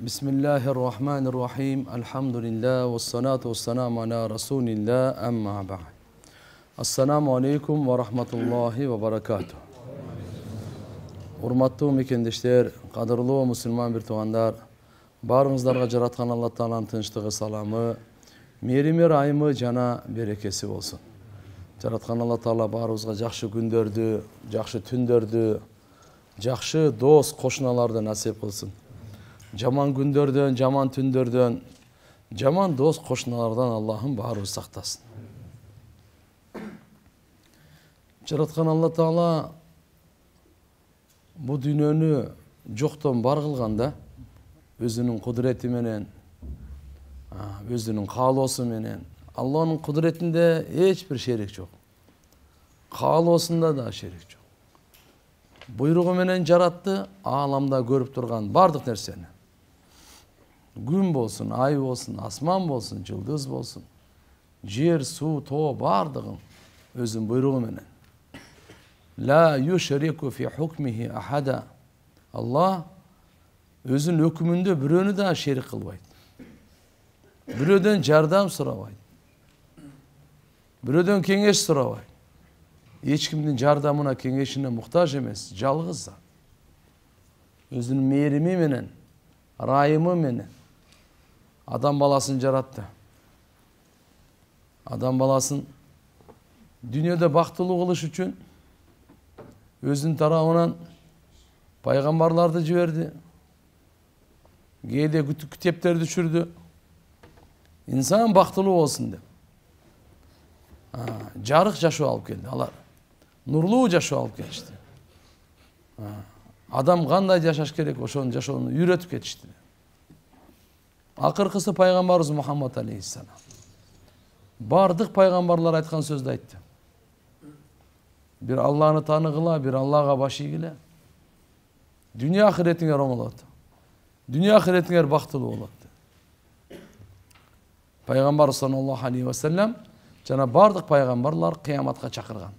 Bismillahirrahmanirrahim. Elhamdülillah ve salatu ve selamu ala Resulillah amma ba'd. Assalamu alaikum ve rahmatullahi ve barakatuh. Urmatlı mekendeşler, qadırlı musulman bir tuğandar, barыңыздарга жараткан Алла Тааланын тынчтыгы, саламы, мерими райымы жана берекеси болсун. Жараткан Алла Таала барыбызга жакшы күндөрдү, жакшы түндөрдү, жакшы дос, кошуналарды насип кылсын. Жаман күндөрдөн, жаман түндөрдөн, жаман дос, кошуналардан Аллахым барыбыз сактасын. Жараткан Алла Таала bu dünyanı жоқтон бар кылганда, өзүнүн кудурети менен, өзүнүн каалоосу менен, Алланын кудуретинде эч бир шерик жок. Каалоосунда да шерик жок. Буйругу менен жаратты, ааламда көрүп турган бардык нерсени. Күн болсун, ай болсун, асман болсун, жылдыз болсун, жер, суу, тоо бардыгын өзүнүн буйругу менен. La yushriku fi hukmihi ahada. Allah özün hükmünde biröөнү да şerik kılbaydı. Biröödөн jardam surabaydı. Biröödön kengeş surabaydı. Hiç kimdin jardamına, kengeşine muhtaç emez. Жалгыз zat. Özünün meğrimi menen, rayımı menen adam balasını jarattı. Adam balasın dünyada baktılуу kılış üçün өзүнүн тарабынан пайгамбарларды жиберди. Кээде китептерди түшүрдү. İnsan бактылуу болсун деп. Жарык жашоо алып келди. Алар нурлуу жашоо алып келишти. Адам кандай жашаш керек, ошонун жашоону үйрөтүп кетишти. Акыркысы пайгамбарыбыз Мухаммад алейхиссалам. Бардык пайгамбарлар айткан сөздү айтты. Bir Allah'ını tanıgıla, bir Allah'a baş iğile. Dünya ahiretine oңолот. Dünya ahiretine baktılı olat. Peygamber sallallahu aleyhi ve sellem jana bardыk peygamberler kıyamatga çakırgan.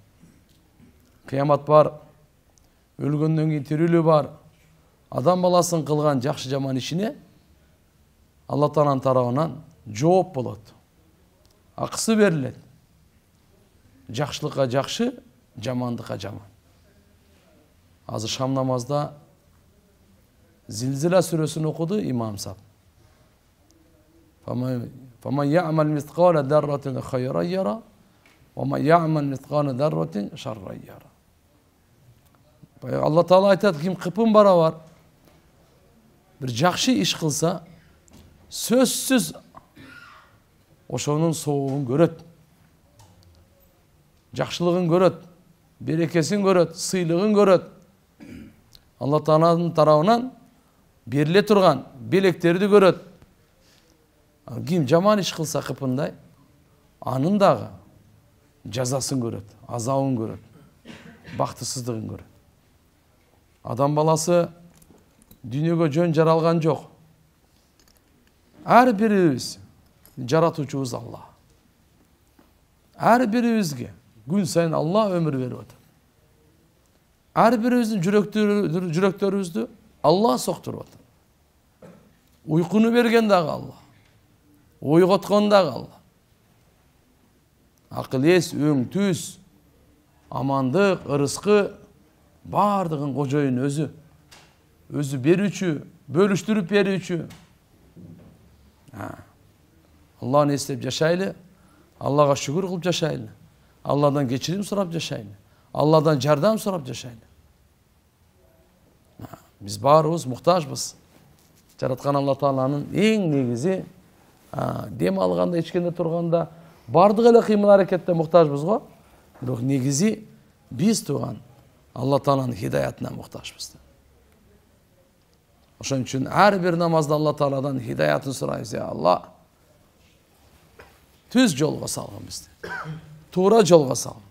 Kıyamat var, ölgöndөн kийин тирүүлүү бар. Адам баласын кылган жакшы жаман ишине Алла Тааланын тарабынан жооп болот. Акысы берилет. Жакшылыкка жакшы, жамандыкка жаман. Азыр шам намазда Зилзила сүрөсүн окуду имам сап. Faman ya'mal mithqala darratin khayran yara wa man ya'mal mithqala darratin sharran yara. Allah Taala aytат, kim kıpın bara var, bir жакшы iş kılsa, sözsüz oşonun soğuğun göröt. Жакшылыгын көрөт, берекесин көрөт, сыйлыгын көрөт. Алла Тааланын тарабынан бериле турган белектерди көрөт. Ким жаман иш кылса кыпындай, анын дагы жазасын көрөт, азабын көрөт, бактысыздыгын көрөт. Адам баласы дүйнөгө жөн жаралган жок. Ар бирибиз жаратуучубуз Алла. Ар бирибизге gün sayın Allah ömür veriyor. Her birimizin жүрөктөрүбүздү Allah sokturuyor. Uykunu bergen dagı Allah. Oygotkan dagı Allah. Akıl es, öң түз, amandık, ırıskı bardığın kojoyun özü. Özü berүүчү, bölüştürüp berүүчү. Allah'ını istep yaşaylı. Allah'a şükür kılıp yaşaylı. Allah'dan geçirim sorap yaşaylı. Allah'dan jardam sorap yaşaylı. Biz barыбыз muhtaçbыз. Жараткан Алла Тааланын эң негизи дем алганда, ичкенде турганда бардык эле кыймыл аракетте muhtaçбыз го. Бирок негизи биз туган Алла Тааланын хидаятына muhtaçбыз. Ошон үчүн ар бир намазда Алла Тааладан хидаятын сурайбыз. Ya Allah, түз жолго салгын бизди. Тура жолго салгын.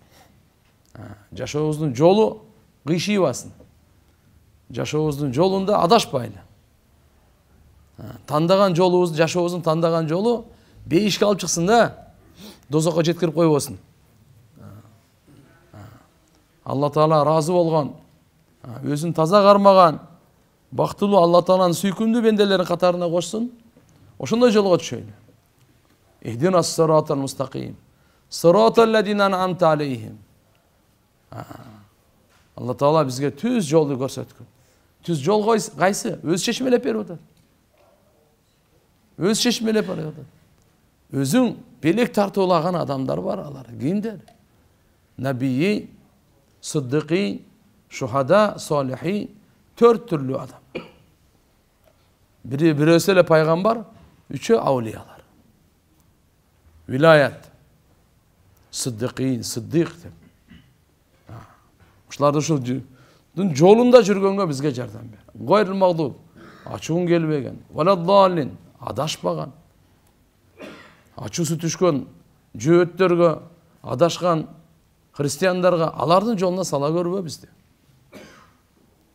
Жашообуздун жолу кыйшыйбасын. Жашообуздун жолунда адашпайлы. Тандаган жолубуз, жашообуздун тандаган жолу бейишке алып чыксын да, дозокко жеткирип койбосун. Алла Таала разы болгон, өзүн таза кармаган, бактылуу Алла Тааланын сүйкүмдүү бенделеринин катарына кошсун. Ошондой жолго түшөйлү. Ихдинас сиратал мустаким. Сиратал лазина ан'амта алейхим. Алла Таала бизге түз жолду көрсөткөн. Түз жол кайсы? Өз чечмелеп берип атат. Өз чечмелеп берип атат. Өзүң белек тартуулаган адамдар бар, алар кимдер? Набийи, сиддики, шухада, солихи, 4 түрлүү адам. Бирөөсү эле пайгамбар, 3-өө аулиялар. Вилаят, сиддикин, сиддик деп. Ушуларды ушул жолунда жүргөнгө бизге жардам бер. Гойрул магдуб, ачуун келбеген, валаддаллин, адашпаган. Ачуусу түшкөн жөөттөргө, адашкан христиандарга алардын жолуна сала көрбө бизди.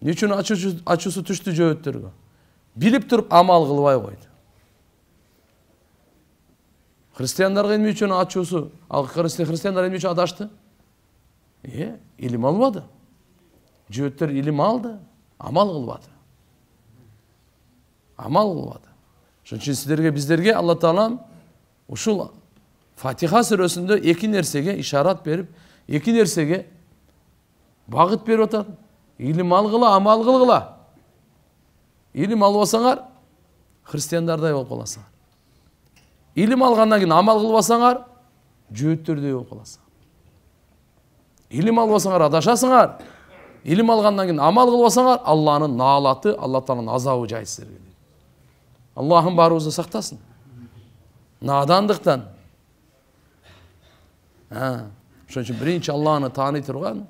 Эмне үчүн ачуусу түштү жөөттөргө? Билип туруп амал кылбай койду. Христиандарга эмне үчүн ачуусу, христиандар эмне үчүн адашты? Илим албады. Жөөттөр илим алды, амал кылбады. Амал кылбады. Ошон үчүн сиздерге, биздерге Алла Таалам ушул Фатиха сүрөсүндө 2 нерсеге ишарат берип, 2 нерсеге багыт берип атат. Илим алгыла, амал кылгыла. Илим албасаңар, христиандардай болуп каласыңар. Илим алгандан кийин амал кылбасаңар, жөөттөрдөй болуп каласыңар. Илим албасаңар, адашасыңар. Илим алгандан кийин амал кылбасаңар, Алланын наалаты, Алла Тааланын азабы жайы силерге. Аллахым барыбызды сактасын. Надандыктан. Ошон үчүн биринчи Алланы тааный турган,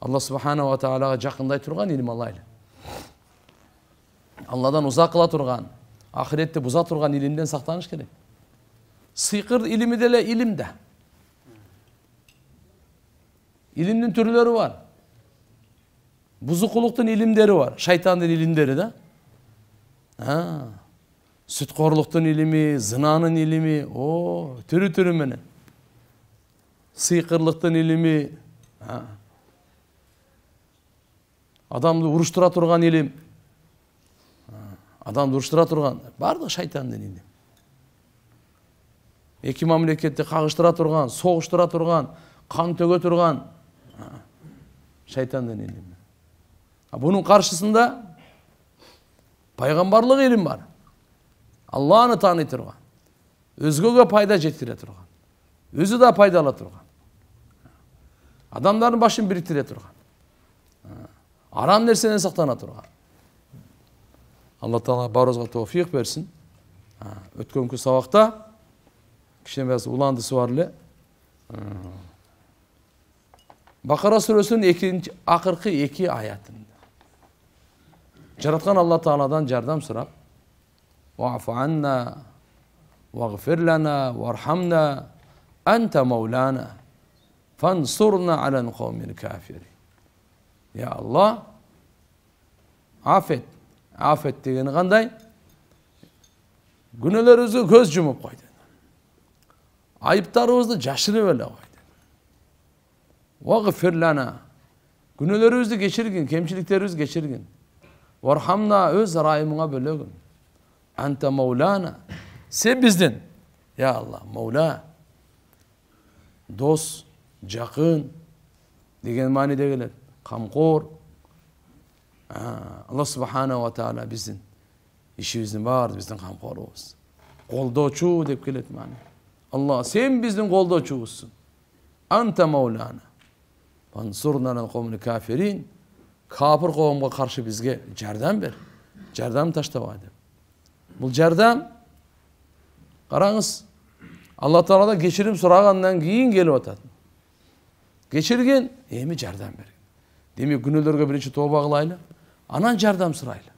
Алла субханаху ва таалага жакындай турган илим алайлы. Алладан узак кыла турган, ахиретти буза турган илимден сактаныш керек. Сыйкыр илими деле илим да. Илимдин түрлөрү бар. Бузукулуктун илимдери бар, шайтандын илимдери да. Сүткорлуктун илими, зынанын илими, түрү-түрү менен. Сыйкырлыктын илими, адамды уруштура турган илим. Адамды уруштура турган, бардыгы шайтандын илими. Эки мамлекетти кагыштыра турган, согуштура турган, кан төгө турган шайтандын илими. Бунун каршысында пайгамбарлык илим бар. Алланы тааный турган, өзгөгө пайда жеткире турган, өзү да пайда ала турган, адамдардын башын бириктире турган, арам нерседен сактана турган. Алла Таала баарыбызга тоофик берсин. Өткөнкү сабакта кичине бир уландысы бар эле. Бакара сүрөсүнүн акыркы 2 аятында жараткан Алла Тааладан жардам сурап, «Ваъфу анна, вагфир лана, вархамна, анта маулана, фансурна алал кавмил кафирин». Я Алла, афет. Афет дегени кандай? Күнөөлөрүбүздү көз жумуп койду. Айыптарыбызды жашырып эле койду. Вагфир лана. Күнөөлөрүбүздү кечиргин, кемчиликтерибизди кечиргин. Вархамна, өз ырайымыңа бөлөгүн. Анта маулана. Сен биздин, я Алла, маула. Дос, жакын деген мааниде келет. Камкор. Алла субханаху ва таала биздин ишибиздин баары биздин камкорубуз. Колдоочу деп келет маани. Алла, сен биздин колдоочубузсуң. Анта маулана. Фансурна алал кавмил кафирин. Капыр коомго каршы бизге жардам бер. Жардам таштабай деп. Бул жардам, караңыз, Алла Тааладан кечирим сурагандан кийин келип атат. Кечирген, эми жардам бер. Демек күнөөлөргө биринчи тооба кылайлы, анан жардам сурайлы.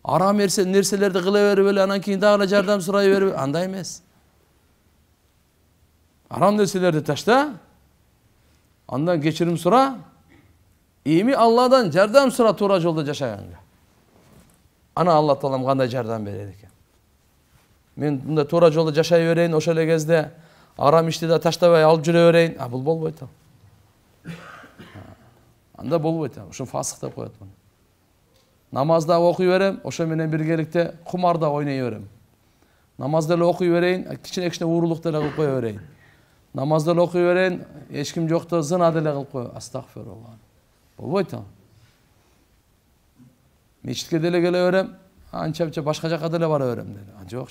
Арам нерселерди кыла берип эле анан кийин дагы жардам сурай берип, андай эмес. Арам нерселерди ташта, андан кечирим сура, эми Алладан жардам сура туура жолдо жашаганга. Ана Алла Таалам кандай жардам берет экен. Мен мындай туура жолдо жашай берейин, ошол эле кезде арам ишти да таштабай алып жүрө берейин. Бул болбойт. Анда болбойт. Ошо фасык деп коет муну. Namazda okuy berem, ошо менен биргеликте кумарда ойной берем. Намазды эле окуй берейин, кичине уурулук деле кылып кое берейин. Намазды эле окуй берейин, эч ким жокто зына деле кылып кое. Астагфируллах. Болбойт ал. Мечитке деле келе берем, анча башка жака деле бара берем деди. Жок.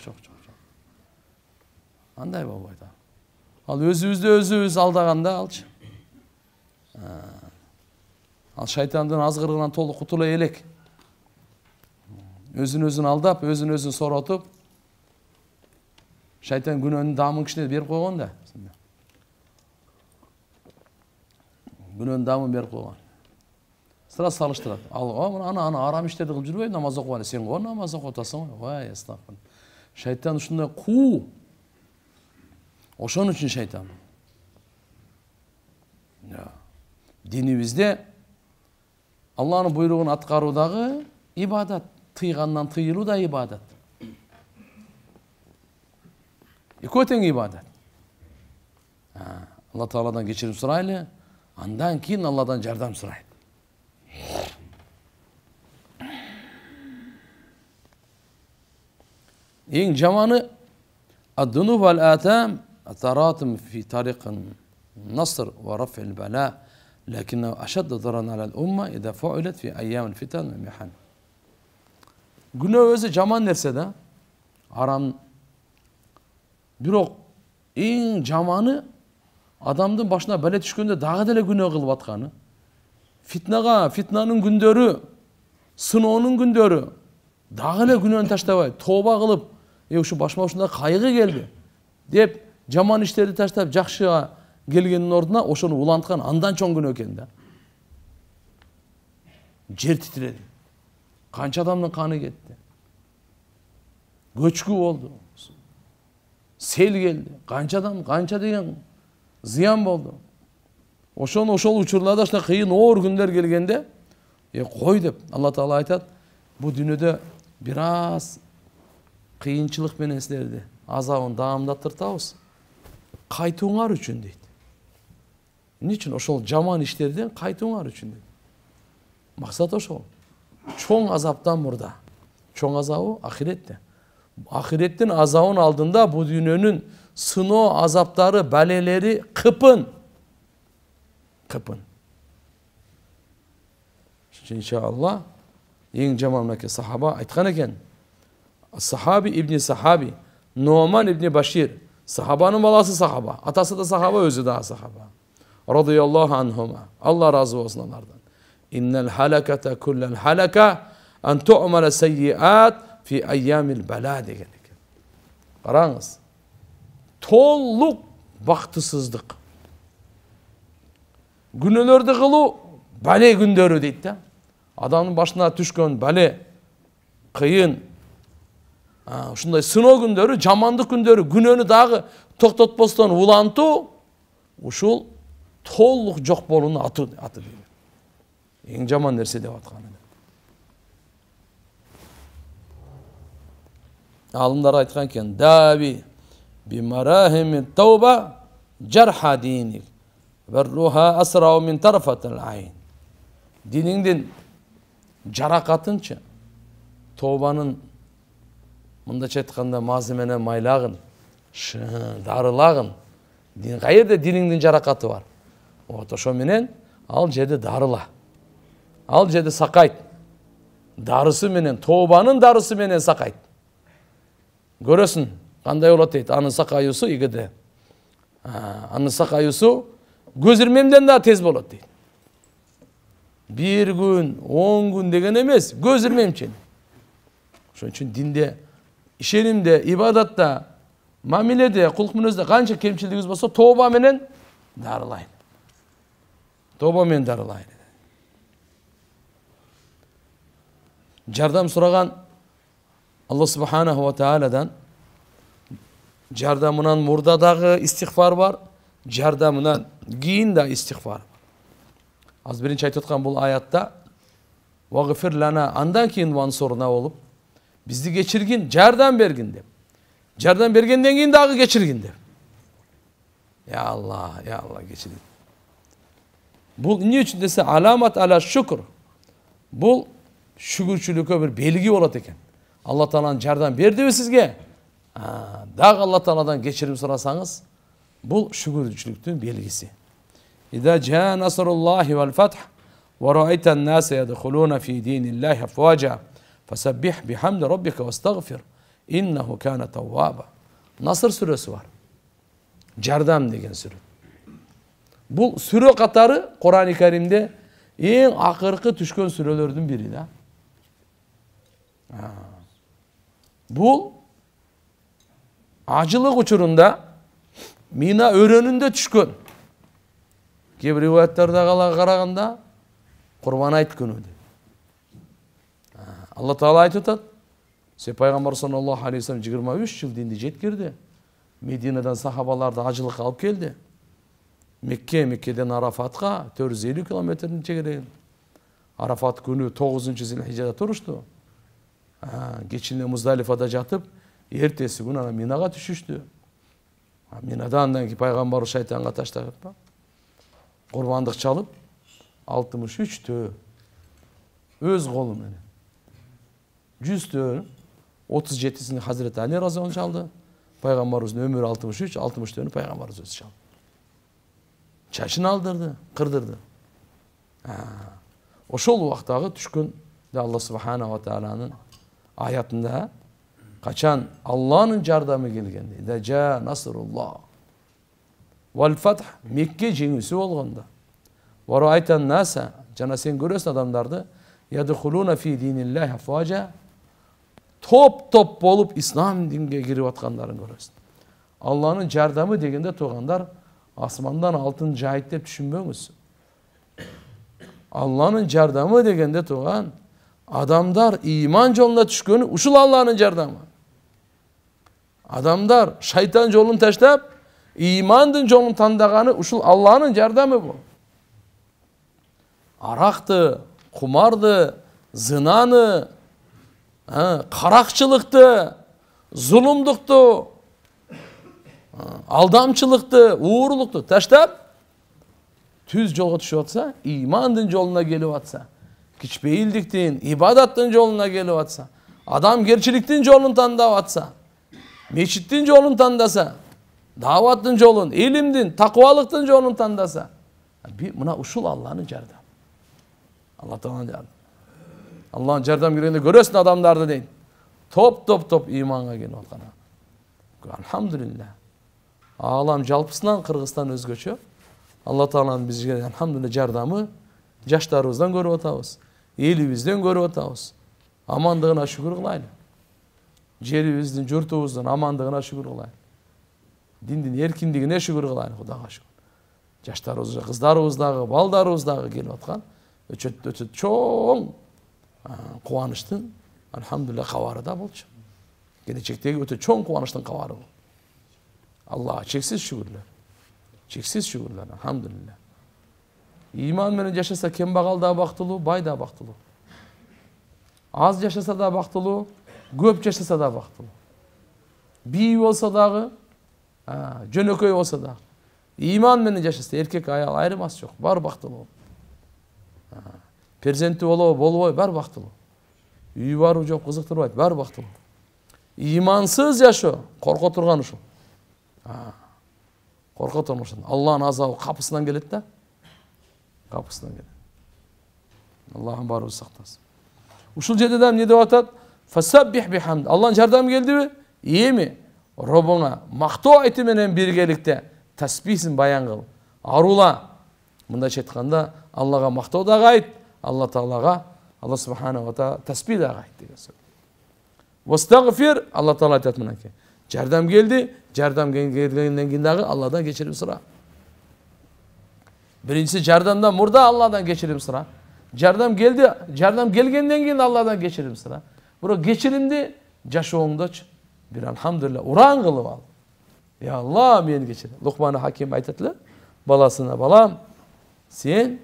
Андай болбойт ал. Ал өзүбүз алдаганда алчы. Ал шайтандын азгырыгынан толук кутула элек. Өзүн алдап, өзүн соротуп, шайтан күнөөнүн дамын кичине берип койгон да. Күнөөнүн дамын берип койгон. Сыра салыштырат. Ал ана арам иштерди кылып жүрбөй, намаз окуган. Сен го намаз окуп атасың го. Ой, астагфир. Шайтан ушундай куу. Ошон үчүн шайтан. Динибизде Аллахнын буйругун аткаруудагы ибадат, тыйгандан тыйылуу да ибадат. Экөө тең ибадат. Алла Тааладан кечирим сурайлы, андан кийин Алладан жардам сурайлы. Эң жаманы ад-дунуб вал-атам атаратым фи тарикин наср ва раф'ил бала, лакиннаху ашадду дараран алал умма ида фуилат фи айямил фитан ва михан. Күнөө өзү жаман нерсе да, арам. Бирок эң жаманы адамдын башына бале түшкөндө дагы деле күнөө кылып атканы. Фитнанын күндөрү, сыноонун күндөрү, дагы эле күнөөнү таштабай, тооба кылып, ушу башыма ушундай кайгы келди деп, жаман иштерди таштап, жакшыга келгендин ордуна ошону уланткан андан чоң күнөө экен да. Жер титиреди. Канча адамдын каны кетти. Көчкү болду. Сел келди. Канча деген зыян болду. Ошол учурларда ушундай кыйын оор күндөр келгенде, кой деп Алла Таала айтат, бу дүйнөдө бир аз кыйынчылык менен силерди азабын даамдаттыртабыз. Кайтууңар үчүн дейт. Эмне үчүн? Ошол жаман иштерден кайтууңар үчүн дейт. Максат ошол. Чоң азаптан мурда. Чоң азабы ахиретте. Ахиреттин азабын алдында бу дүйнөнүн сыноо азаптары, балелери кыпын. Иншалла, эң жаман мынакей сахаба айткан экен. Сахаби ибн Сахаби, Нуъман ибн Башир, сахабанын баласы сахаба, атасы да сахаба, өзү да сахаба. Радияллаху анхума. Алла разы болсун алардан. Иннал халаката куллал халака ан ту'мала сайyiat fi ayyamil bala деген экен. Караңыз. Толук бактысыздык. Күнөөлөрдү кылуу бале күндөрү дейт да. Адамдын башына түшкөн бале, кыйын, ушундай сыноо күндөрү, жамандык күндөрү, күнөөнү дагы токтотпостон улантуу, ушул толук жок болуунун аты дейт. Эң жаман нерсе деп атканы. Алымдар айткан экен, даби бимарахими тауба жарха диник варруха асрау мин тарфатил айн. Диниңдин жаракатынчы, тообанын мындача айтканда мазы менен майлагын, дарылагын. Каерде диниңдин жаракаты бар. Ошо менен ал жерде дарыла. Ал жерде сакайт. Дарысы менен, тообанын дарысы менен сакайт. Көрөсүн, кандай болот дейт, анын сакаюусу игиде. Анын сакаюусу көз ирмемден да тез болот дейт. 1 күн, 10 күн деген эмес, көз ирмемчен. Ошон үчүн динде, ишенимде, ибадатта, мамиледе, кулк мүнөздө канча кемчилигибиз болсо, тооба менен дарылайын. Тооба менен дарылайын. Жардам сураган Алла Субханаху ва Тааладан жардамынан мурда дагы истигфар бар, жардамынан кийин да истигфар бар. Аз биринчи айтып аткан бул аятта вагфир лана, андан кийин вансурна болуп, бизди кечиргин, жардам бергин деп. Жардам бергенден кийин дагы кечиргин деп. Я Алла кечиргин. Бул эмне үчүн десе, аламат ала шукр. Бул şükürçülükкө bir belgi болот экен. Allah Taala'nın жардам бердиби sizge? Дагы Allah Taala'dan geçirim sorasanız, bu şükürçülüktün belgisi. İza caa nasrullahi vel fath ve ra'aytan nase yedhulun fi dinillahi afwaja fesebbih bihamdi rabbika vestagfir innehu kana tawwaba. Nasr suresi var. Jardam degen sure. Bu sure katarı Kur'an-ı Kerim'de en akırkı düşkön sürelerden biri de. Bu acılık uçurunda Mina örönünde düşkön. Кейбір rivayetlerde karaganda Kurban ayt günüdü. Allah Taala aytып атат. Peygamber sallallahu aleyhi ve sellem 23 yıl dinde jetkirdi. Medine'den sahabalar da acılık alıp geldi. Mekke'den Arafat'a 450 kilometrenin çekireğin. Arafat günü 9. Zilhicce'de turuştu. Geçinle Muzdalifa'da jatıp, ertesi gün ana Mina'ga düşüştü. Mina'dan ki Peygamber şeytanға taşlayıp, kurbanlık çalıp, 63 tö. Öz kolu meni. 100 tö. 37'sini Hazreti Ali Razı'nın çaldı. Peygamberimizin ömrü 63, 60 tönü Peygamberimiz özü çaldı. Çaşını aldırdı, kırdırdı. Oşol vaxtağı düşkün de Allah Subhanahu wa Ta'ala'nın ayatında kaçan Allah'ın jardamı gelgende. İza caa nasrullah vel fath Mekke jеңүүsü bolganda. Wa ra'aytan nasa jana sen görösün adamlardı yadkhuluna fi dinillahi afwaja top bolup İslam dinine girip atkanların görösün. Allah'ın jardamı degende toğanlar asmandan altın cahit dep düşünböңүz. Allah'ın jardamı degende toğan adamlar iman yoluna düşkönü uşul Allah'ın jardamı. Adamlar şeytan yolunu taşlap imandın yolunu tandagаны uşul Allah'ın jardamı bu. Araktı, kumardı, zınanı, karakçılıktı, zulumduktu, aldamçılıktı, uğurluktu taşlap tüz yolga düşüp atsa, imandın yoluna gelip atsa, kiçbeyildiktin, ibadattın yoluna gelip atsa, adam gerçiliktin yolunu tandap atsa, meçittin yolunu tandasa, davattın yolun, ilimdin, takvalıktın yolunu tandasa, buna uşul Allah'ın jardamı. Allah Teala'nın jardamı. Allah'ın jardam girende görösün adamlardı deyin. Top imanga gelip atkana. Elhamdülillah. Ağlam жалпысынан Kırgızstan özgöçö. Allah Teala'nın bizge elhamdülillah jardamı jaşlarыбыздан көрүp атабыз. Elibizden görüp atabız. Amandığına şükür kılaylı. Jeribizden, jurtubuzdan amandığına şükür kılaylı. Dindin erkindigine şükür kılaylı. Xudaga şükür. Jaşlarыбызга, kızlarыбыздагы, baldarыбыздагы kelip atkan öçöt çoğun kuvanıştın elhamdülillah kavarı da bolçu. Gelecekteki öte çoğun kuvanıştın kavarı bu. Allah'a çeksiz şükürler. Çeksiz şükürler elhamdülillah. İman menen yaşasa kembagal da baktılуу, bay da baktılуу. Az yaşasa da baktılуу, köp yaşasa da baktılуу. Bii olsa dagı, jönököy olsa da. İman menen yaşasa erkek ayal ayrılmaz yok. Bar baktılуу. Perzenti bolobу, bolбой бар baktılуу. Үйü barı жоқ, kızıktırbayt, бар baktılуу. İmansız yaşo, korko turgan uşul. Korko turmuşsun. Allah'ın azabı kapısından gelet de. Kapısından gelet. Allah'ın barı saklasın. Uşul jededem ne dep atat? Fasabbih bihamd. Allah'ın jardamı geldi mi? İyi mi? Robuna maktoo aytı menen birgelikte tasbihsin bayan kıl. Arula. Mındayça aytkanda Allah'a maktoo da ayt. Allah Teala'ga, Allah Subhanahu wa Ta'ala tasbih da ayt деген сөз. Vestagfir, Allah Teala aytat mınaki. Jardam geldi, jardam gelgenden keyin dagı Allah'dan geçirim sıra. Birincisi jardamdan murda Allah'dan geçirim sıra. Jardam geldi, jardam gelgenden keyin Allah'dan geçirim sıra. Buro geçirimdi jaşooңда bir elhamdülillah uran kılıp al. Ya Allah meni geçir. Luqman Hakim aytatlar balasına, balam sen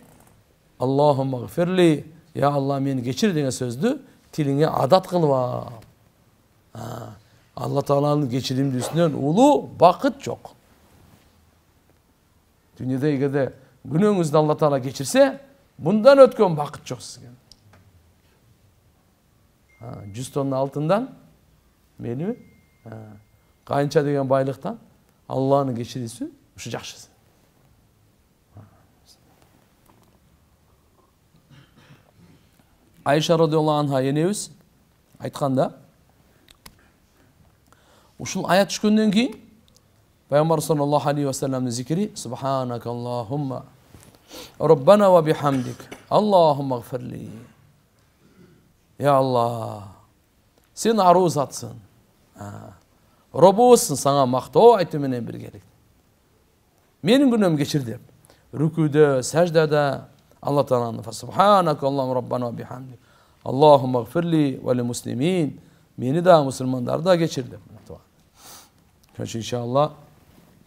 Allahumma gfirli, ya Allah meni geçir деген sözdü tiline adat kılıp al. Allah Teala'nın geçirimdi üstünden ulu bakıt yok. Dünyada egerde günөөңүздү Allah Teala geçirse bundan ötkön bakıt yok sizge. 100 tonna алтындан, мені қанша деген байлықтан Аллахның кешірісі ушу жакшысы. Айша радиаллаху анха енебиз айтканда, ушул аят түшкөндөн кийин Пайгамбар саллаллаху алейхи ва салламдын зикри Субханака Аллахумма Раббана ва бихамдик Аллахумма гфирли. Ya Allah, sen aruz zatsın. Robussun, sana maqtoo aytı menen birgelik. Menin günüm geçir dep. Rüküde, secdede Allah Teala'nın Subhanaka Allahumma Rabbana ve bihamdik. Allahumma gfirli ve li muslimin. Meni da Müslümanlar da geçir dep. Köşe inşallah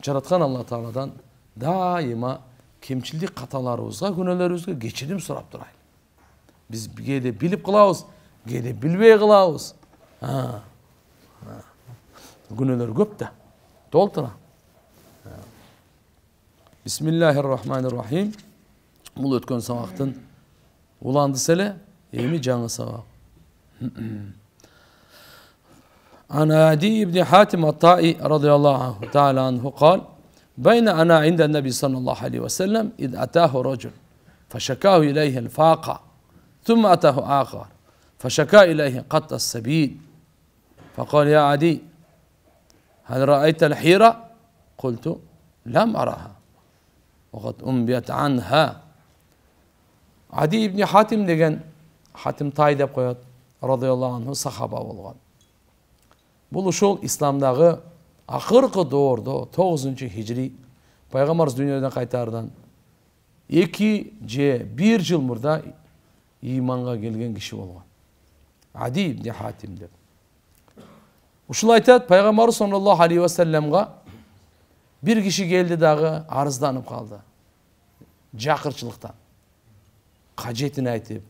Jaratkan Allah Teala'dan daima kemçildik katalarımızga, günelerimizge geçirim sorap duraylı. Biz gede bilip kılabız, gede bilbey kılabız. Güneler köp de, doltuna. Bismillahirrahmanirrahim. Bul ötkön sabaqtın ulandı sele, emi canı sabaq. An Adi ibn Hatim at-Ta'i radıyallahu ta'ala anhu قال بين أنا عند النبي صلى الله عليه وسلم إذ أتاه رجل فشكاه إليه الفاقة ثم أتاه آخر فشكا إليه قط السبيل فقال يا عدي هل رأيت الحيرة؟ قلت لم أرها وقد أنبيت عنها. Adi ibn Hatim degen Hatim Tay dep koyat radıyallahu anhu sahaba bolgan. Bul uşul İslamdagı akırkı doğurdu 9. hicri Peygamberimiz dünyadan kaytardan 2-1 yıl murda imanға келген kişi болған. Adi ibn Hatim dep. Uşul aytat Peygamber sallallahu aleyhi ve sellem'ga bir kişi geldi dağı arızdanıp kaldı. Jakırçılıktan. Kajetini aytıp,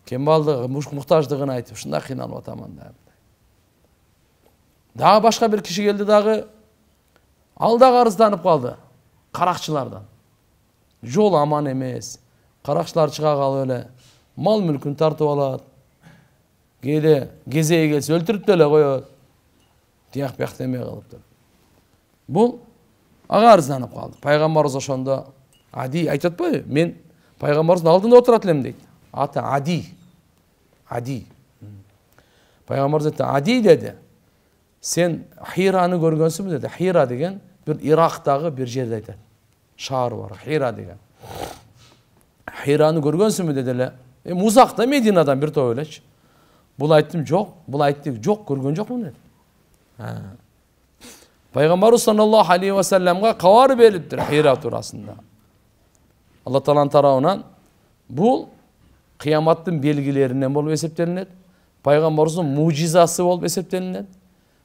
kembaldığı, muhtaçlığını aytıp, şunda kıynalıp ataman da. Daha başka bir kişi geldi dağı alda arızdanıp kaldı. Karakçılardan. Yol aman emez. Karakçılar çıka kalı öyle. Mal mülkün tartıp alat. Gede gezeye gelse öldürüp de öyle koyuyor. Diyak biyak demeye kalıptır. Bu arızdanıp kaldı. Peygamberimiz oşonda Adi aytat boyu. Men Peygamberimizin aldığında oturat elem deydi. Ata Adi. Adi. Peygamberimiz aytdı Adi dedi. Sen Hira'nı görgönsün mü dedi. Hira degen bir Irak'tagı bir jerde aytat. Şahar var. Hira degen. Hira'nı görgönsün mü dediler. Muzak'ta Medina'dan bir to öyleç. Bul ayttım yok. Bul ayttık yok. Görgön yok mu dedi. Peygamberimiz sallallahu aleyhi ve sellem'ga kavar beliptir Hira turasında. Allah Teala'nın tarafından bu kıyamatın belgilerinden bolup eseptelinет. Peygamberimizin mucizası bolup eseptelinет.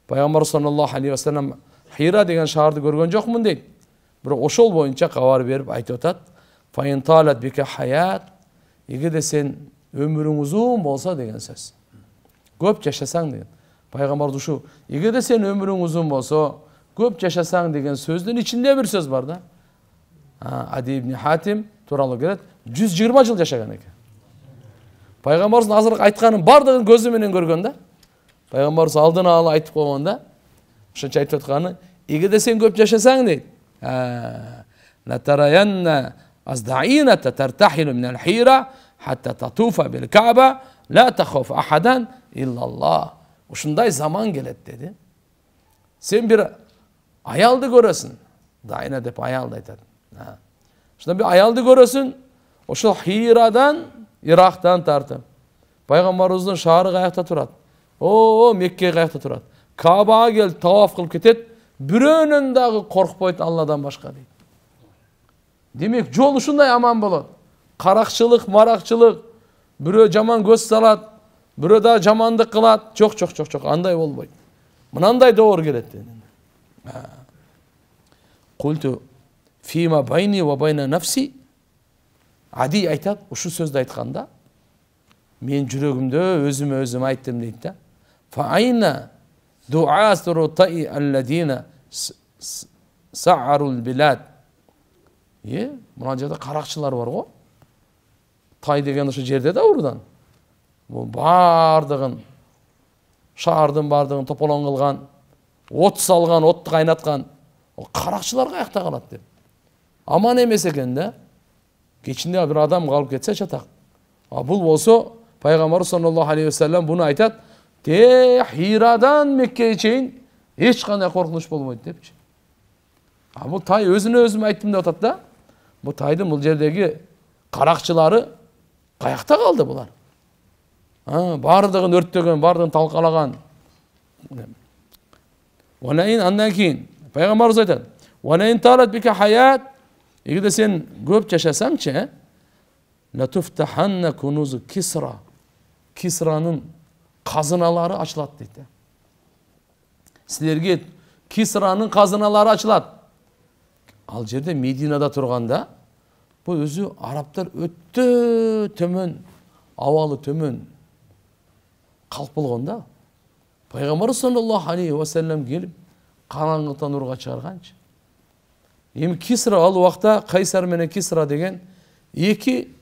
Peygamber sallallahu aleyhi ve sellem Hira degen şahardı görgön jokmun deydi. Biroq oşol boyunca kavar berip aytып atat. Fain talat bike hayat. Ege de sen ömürün uzun bolsa degen söz. Köp yaşasan degen. Peygamber duşu. Ege de sen ömürün uzun bolsa, köp yaşasan degen sözdün içinde bir söz var da. Adi ibn Hatim turalı gelet 120 yıl yaşagan eken. Peygamberimizin azırlık aytkanın bardığın gözü menen görgönde. Peygamberimiz aldığını alı aytıp koyganda. Şunça aytıp atkanı. Ege de sen köp yaşasan deydi. La tarayanna azda'inata tertahilu minel hira hatta tatufa bil Kaaba la takhuf ahadan illallah. Uşunday zaman gelet dedi. Sen bir ayaldı göresin. Dayına dep ayaldı aytadi. Şunda bir ayaldı göresin. Oşul Hira'dan, Irak'tan tartıp. Peygamberimizin şahırı kayakta turat. O Mekke kayakta turat. Kaaba'ya gel tavaf kılıp ketet. Birönün dağı korkpoyt Allah'dan başka değil. Demek yol şunday aman bolot. Karakçılık, marakçılık, bürö jaman göz salat, bürö da jamandık kılat. Çok anday bolboyt. Mınanday doğru gelet dedi. Kultu fima bayni ve bayna nafsi. Adi aytat, uşu sözde aytkanda men жүрөгүмдө özüme ayttım deydi de. Fa ayna du'asru ta'i alladina sa'arul bilad. Mına жерде karakçılar var go. Tay деген ошо жерде да урдан. Bu bardığın шаардын бардығын тополон кылган, от салган, отты кайнаткан, каракчылар каякта калат деп. Аман эмес экен да. Кечинде бир адам калып кетсе чатак. Бул болсо пайгамбар саллаллаху алейхи вассалам буну айтат, Хирадан Меккеге чейин эч кандай коркунуч болбойт депчи. Бул тай өзүнө өзүм айттым деп атат да. Бул тайдын бул жердеги каракчылары каякта калды булар? Бардығын өрттеген, бардығын талқалаган. Андан кийин пайгамбарыбыз айтат, "Валайин талат бика хаят", эгерде сен көп жашасаңчы, "Ла туфтаханна кунузу Кисра", Кисранын казыналары ачылат дейт. Силерге Кисранын казыналары ачылат. Ал жерде Мединада турганда, бул өзү арабтар өтө төмөн, абалы төмөн калп болгон да. Пайгамбар саллаллаху алейхи ва саллям келип караңгыдан нурга чыгарганчы. Эми Кисра ал убакта Кайсар менен Кисра деген эки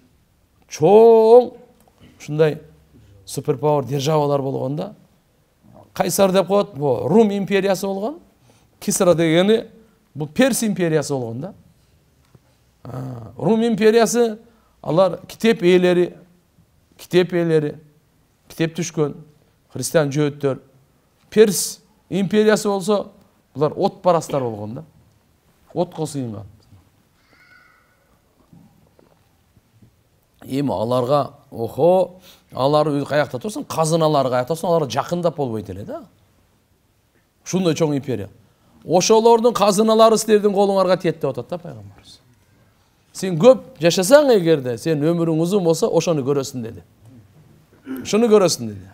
чоң ушундай суперпауэр державалар болгон да. Кайсар деп коет, бул Рум империясы болгон. Кисра дегени бул Перс империясы болгон да. Рум империясы алар китеп ээлери, китеп түшкөн христиан жөөттөр. Перс империясы болсо булар от парастар болгон да. Отко сыйынган. Эми аларга алар каякта турсун, казыналар каякта турсун, алар жакындап болбойт эле да. Ушундай чоң империя. Ошолордун казыналары силердин колуңарга тиет деп атат да пайгамбарыбыз. Сен көп жашасаң эгерде, сен өмүрүң узун болсо, ошону көрөсүң деди. Ошону көрөсүң деди.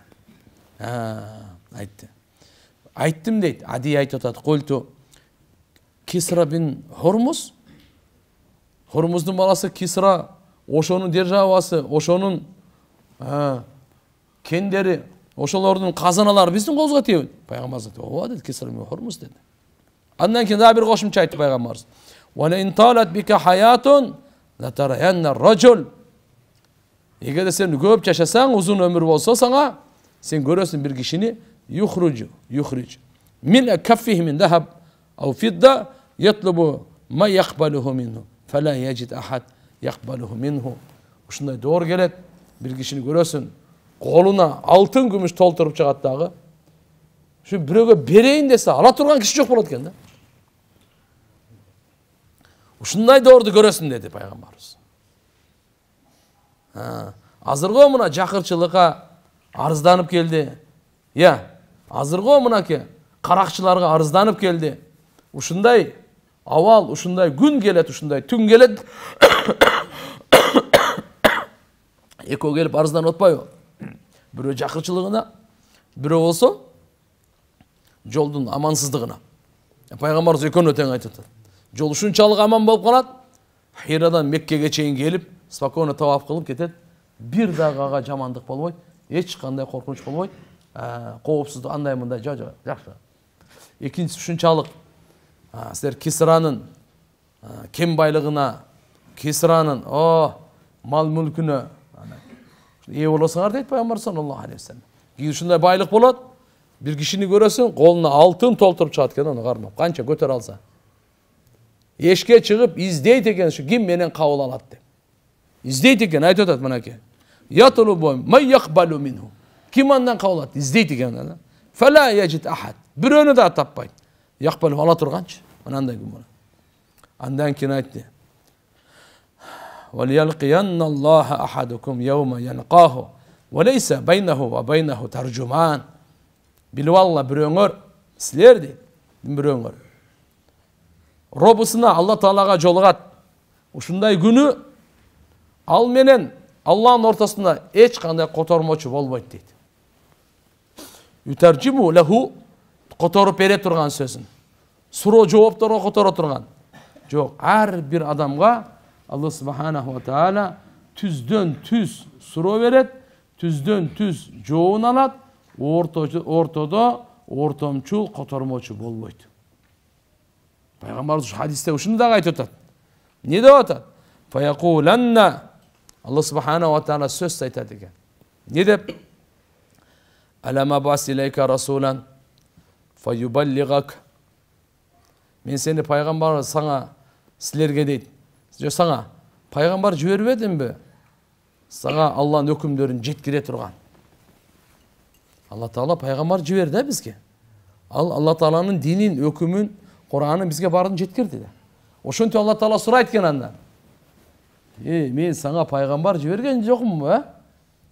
Айтты. Айттым дейт. Ади айтып атат. Культу Кисра бин Хурмуз. Хурмуздун баласы Кисра, ошонун державасы, ошонун кендери, ошолордун казыналары биздин колубузга тийбейт. Пайгамбар айтты. Ооба деди, Кисра бин Хурмуз деди. Андан кийин дагы бир кошумча айтты пайгамбарыбыз. "Ва ин талат бика хаятун ла тараянна раджул". Эгерде сен көп жашасаң, узун өмүр болсо саңа, сен көрөсүң бир кишини юхруж мин каффихи мин захаб ау фидда ятлубу ма яқбалуху минху фала яджид ахад яқбалуху минху. Ушундай доор келет, бир кишини көрөсүң, колуна алтын күмүш толтуруп чыгат дагы. Ушу бирөөгө берейин десе, ала турган киши жок болот экен да. Ушундай доорду көрөсүң деди пайгамбарыбыз. Азырго мына жакырчылыкка арызданып келди. Азырго мынаке каракчыларга арызданып келди. Ушундай авал, ушундай күн келет, ушундай түн келет. Экөө келип арызданып атпайбы? Бирөө жакырчылыгына, бирөө болсо жолдун амансыздыгына. Пайгамбарыбыз экөөнү тең айтып атат. Жол ушунчалык аман болуп калат. Хирадан Меккеге чейин келип, спокойно тавап кылып кетет. Бир дагы ага жамандык болбойт, эч кандай коркунуч болбойт. Коопсуздук андай мындай жакшы. Экинчиси ушунчалык силер Кисранын кем байлыгына, Кисранын мал мүлкүнө ээ болосуңар дейт пайгамбар саллаллаху алейхи вассалам. Ушундай байлык болот, бир кишини көрөсүң, колуна алтын толтуруп чыгат экен, аны кармап, канча көтөрө алса. Эшке чыгып издейт экен, ушу ким менен кабыл алат деп. Издейт экен, айтып атат мынакей. Ятулубу май яқбалу минху. Ким андан кабыл алат? Издейт экен. Фала яджид ахад. Бирөөнү да таппайт. Яқбалу ала турганчы. Мынандай күн болот. Андан кийин айтты. وَلْيَلْقِيَنَّ اللَّهَ أَحَدُكُمْ يَوْمَ يَلْقَاهُ وَلَيْسَ بَيْنَهُ وَبَيْنَهُ تَرْجُمَانٌ. Билип алла бирөөңөр, силер дейт, бирөөңөр. Робусуна Алла Таалага жолугат. Ушундай күнү ал менен Аллахтын ортосунда эч кандай котормочу болбойт дейт. Ютаржиму лаху, которуп бере турган сөзүн. Суроо жоопторго которо турган. Жок, ар бир адамга Алла Субханаху ва Таала түздөн түз суроо берет, түздөн түз жообун алат, ортодо ортомчул котормочу болбойт. Пайгамбарыбыз хадисте ушуну дагы айтып атат. Не деп атат? Фаякуланна, Алла Субханаху ва Таала сөз айтат экен. Не деп? Alama basileyka rasulan fayuballigak. Men seni paygambar sana sizlerge deydi. Sana paygambar жибербедим бе? Sana Allah'ın hükümlerini жеткире турган. Allah Taala paygambar жиберди bizge. Allah Taala'nın dinin, hükümün, Kur'an'ın bizge bardın жеткирди. Ошентип Allah Taala сурайт экен андан. Men sana paygambar жиберген жокмун,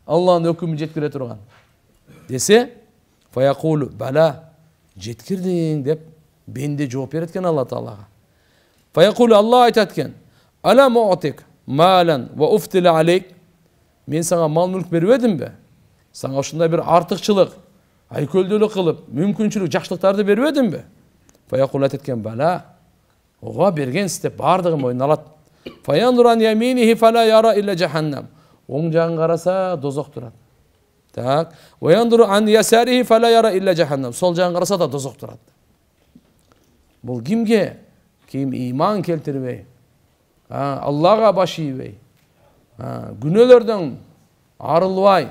Allah'ın hükümün жеткире турган. Dese, fayaqulu bala жеткирдиң деп бенде жооп берет экен Allah Taalaga. Fayaqulu Allah aytat экен: "Ala mu'tik malan wa uftila aleyk." Men sana mal mülk berbedim be? Sana ошундай bir артыкчылык, айкөлдүүлүк кылып, мүмкүнчүлүк, жакшылыктарды бербедим бе? Fayaqulu aytat экен: "Bala." Ого бергенсиз деп бардыгын мойнуна алат. Fayanduran yaminihi fala yara illa cehennem. Оң жағын қараса дозоқ тұрады. Так. Ваяндуру ан ясарихи фала яра илля жаханнам. Сол жағын қараса да дозоқ тұрады. Бұл кімге? Кім иман келтірбей, Аллаға баш ийбей, күнөөлөрдөн арылбай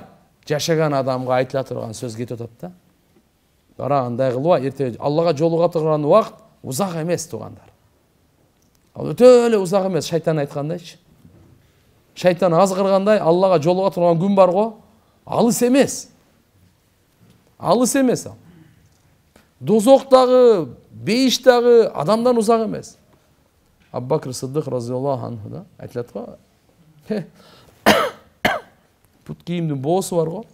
жашаган адамга айтыла турган сөз кетип атат да. Бара андай кылбай, эрте Аллага жолуга турган убакыт узак эмес тугандар. Ал өтө эле узак эмес, шайтан айткандайчы. Шайтан азгыргандай Аллага жолуга турган күн бар го, алыс эмес. Алыс эмес ал. Дозоктагы, бейиштагы адамдан узак эмес. Абу Бакр Сыддык разияллаху анху да айтылат го. Пут кийимдин боосу бар го.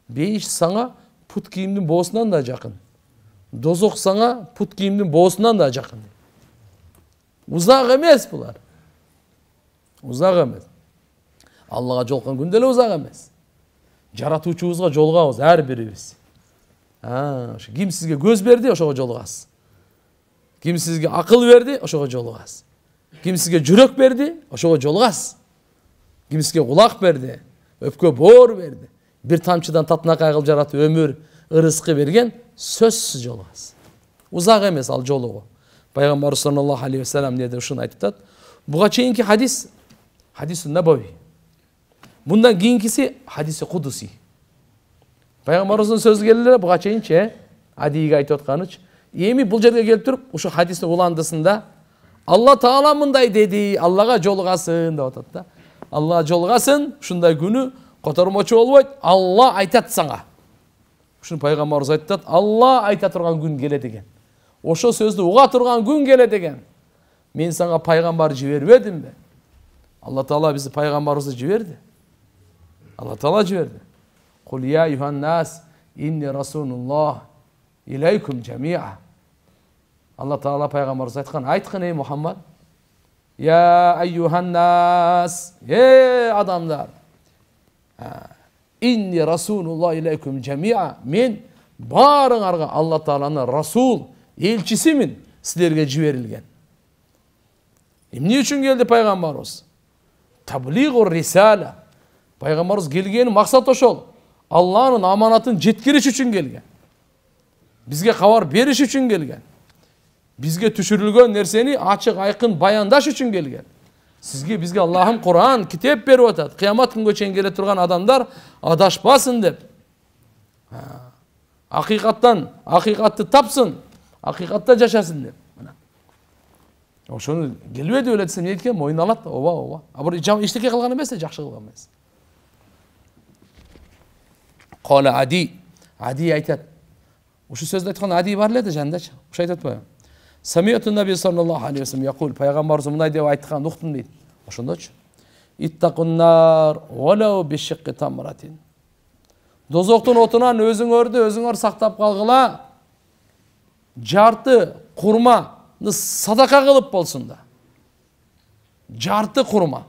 Бейиш саңа пут кийимдин боосунан да жакын. Дозок саңа пут кийимдин боосунан да жакын. Узак эмес булар. Узак эмес. Аллага жолкон күн деле узак эмес. Жаратуучубузга жолугабыз ар бирибиз. Ким сизге көз берди, ошого жолугасыз. Ким сизге акыл берди, ошого жолугасыз. Ким сизге жүрөк берди, ошого жолугасыз. Ким сизге кулак берди, өпкө боор берди, бир тамчыдан татынакай кылып жаратып өмүр, ырыскы берген, сөзсүз жолугасыз. Узак эмес ал жолугу. Пайгамбар саллаллаху алейхи ва саллям деди, ушуну айтып атат. Буга чейинки хадис, хадисун набави. Bundan kийинкиси хадиси кудуси. Пайгамбарыбыздын сөзү келелер, буга чейинчи Адийге айтып атканычы. Эми бул жерге келип туруп, ушу хадистин уландысында Алла Таала мындай деди, Аллага жолугасын деп атат да. Аллага жолугасын, ушундай күнү котормочу болбойт, Алла айтат сага. Ушуну пайгамбарыбыз айтат, Алла айта турган күн келет экен. Ошо сөздү уга турган күн келет экен. Мен сага пайгамбар жибербедимби? Алла Таала бизди пайгамбарыбызды жиберди. Allah Taala жиберди. Кул я юхан нас инни расулуллах илейкум жамиа. Allah Taala пайгамбарыбыз айткан, айткын ey Muhammed. Ya eyyuhan nas, ey adamlar. İnni rasulullah ileykum cemi'a. Men barыңарга Allah Taala'nın rasul, elçisimin, sizlerge жиберилген. Эмне үчүн келди пайгамбарыбыз? Таблигур рисала. Пайгамбарыбыз келгени максат ошол. Алланын аманатын жеткириш үчүн келген. Бизге кабар бериш үчүн келген. Бизге түшүрүлгөн нерсени ачык айкын баяндаш үчүн келген. Бизге Аллахым Кур'ан, китеп берип атат. Кыямат күнгө чейин келе турган адамдар адашпасын деп. Акыйкатты тапсын, акыйкатта жашасын деп. Ошону келбеди эле десем, эмне экен? Мойнуна алат. Ооба. А бир эчтеке кылган эмес, жакшы кылган эмес. Кала Ади айтат. Ушу сөздү айткан Ади бар эле жандачы. Ушу айтат атпайбы? Самияту наби саллаллаху алейхи ва саллям якул, пайгамбарыбыз мындай деп айткан уктум дейт. Ошондочу. Иттакуннар валау бишикки тамратин. Дозоктун отунан өзүңөр сактап калгыла. Жарты курманы садака кылып болсун да. Жарты курма.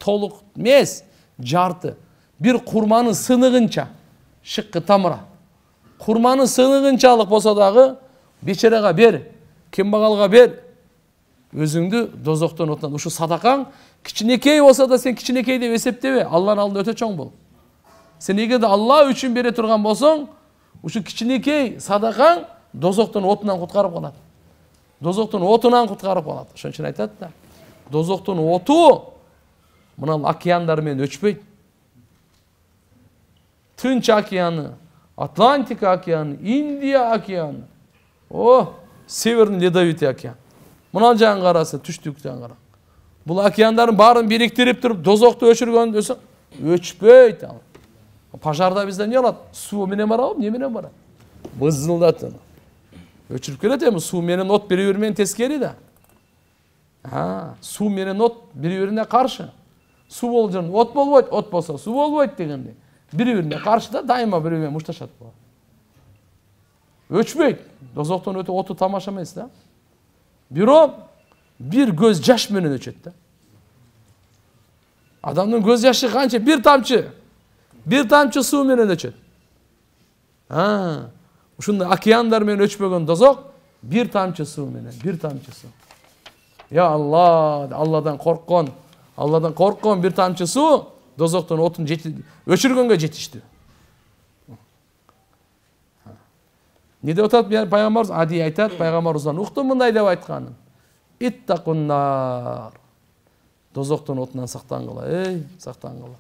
Толук эмес, жарты. Bir kurmanın sınığınça, şıkkı tamıra. Kurmanın sınığınçalık bolsa dağı, beçerega ber, kembagalga ber. Özüңdü dozokton otlan. Uşu sadakaң, kiçinekey olsa da sen kiçinekey деп eseptebe. Allah'ın aldığında öte çoğun bol. Sen ege de Allah üçün bere turgan bolsoň, uşu kiçinekey sadakaң dozokton otundan kutkarıp kalat. Dozokton otundan kutkarıp kalat. Şoň üçin aytat da. Dozokton otu, mınal okyanlar men öçpeyt. Tınç okyanı, Атлантика океаны, Индия океаны. О, Северный Ледовитый океан. Мына жағын қарасы, түштіктен қара. Бұл океандардың барын біріктіріп тұрып, дозоқты өшірген десе, өшпейді. Пожарда бізде не алады? Су менен барады, не менен барады? Бызылдатты. Өшіріп келеді, су менен от бір-бірімен тескері да. Су менен от бір-біріне қаршы. Су бол жүрін, от болбойды, от болса су болбойды дегенде. Bir-birine karşı da daima bir-birine muştaşat bu. Öçmeydi. Dozoktan öte otu tamaşamayız da. Bir göz jaş menen öçet da. Adamın göz yaşı kança bir tamçı su menen öçet. Uşunda okyanlar menen öçmegen dozok bir tamçı su menen, bir tamçı su. Ya Allah, Allah'dan korkon bir tamçı su dozoktan otun öçürgөнгө жетишти. Не деп атат пайгамбарыбыз? Ади айтат, пайгамбарыбыздан уктум мындай деп айтканын. Иттакуннар. Дозоктун отунан сактангыла, сактангыла.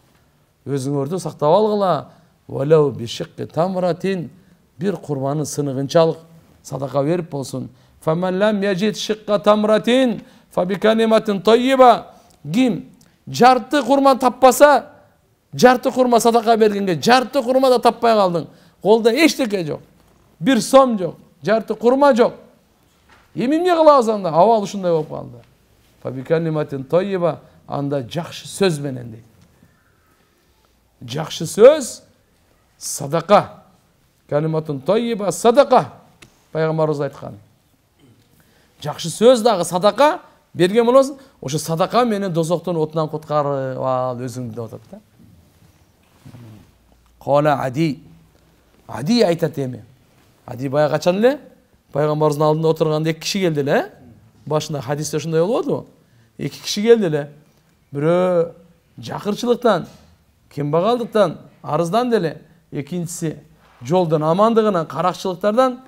Өзүңөрдү сактап алгыла. Валау бишикки тамратин, бир курбанын сыныгынчалык садака берип болсун. Фаман лам яжид шикка тамратин, фабикалиматин тайyiba. Ким жарты курман таппаса, жарты курма садака бергенге жарты курма да таппай калдың. Колда эчтеке жок. Bir som жок, жарты курма жок. Эми эмне кылабыз анда? Абал ушундай болуп калды. Фабикалиматин тайyiba, анда жакшы сөз менен дейт. Жакшы сөз садака. Калиматин тайyiba садака. Пайгамбарыбыз айткан. Жакшы сөз дагы садака берген болосуң, ошо садака менен дозоктун отунан куткарып ал өзүңдү деп атат да. Кала Ади. Ади айтат эми. Ади бая качан эле пайгамбарыбыздын алдында отурганда эки киши келди эле. Башында хадисте ушундай болбодубу? Эки киши келди эле. Бирөө жакырчылыктан, кембагалдыктан, арыздан деле, экинчиси жолдун амандыгынан, каракчылыктардан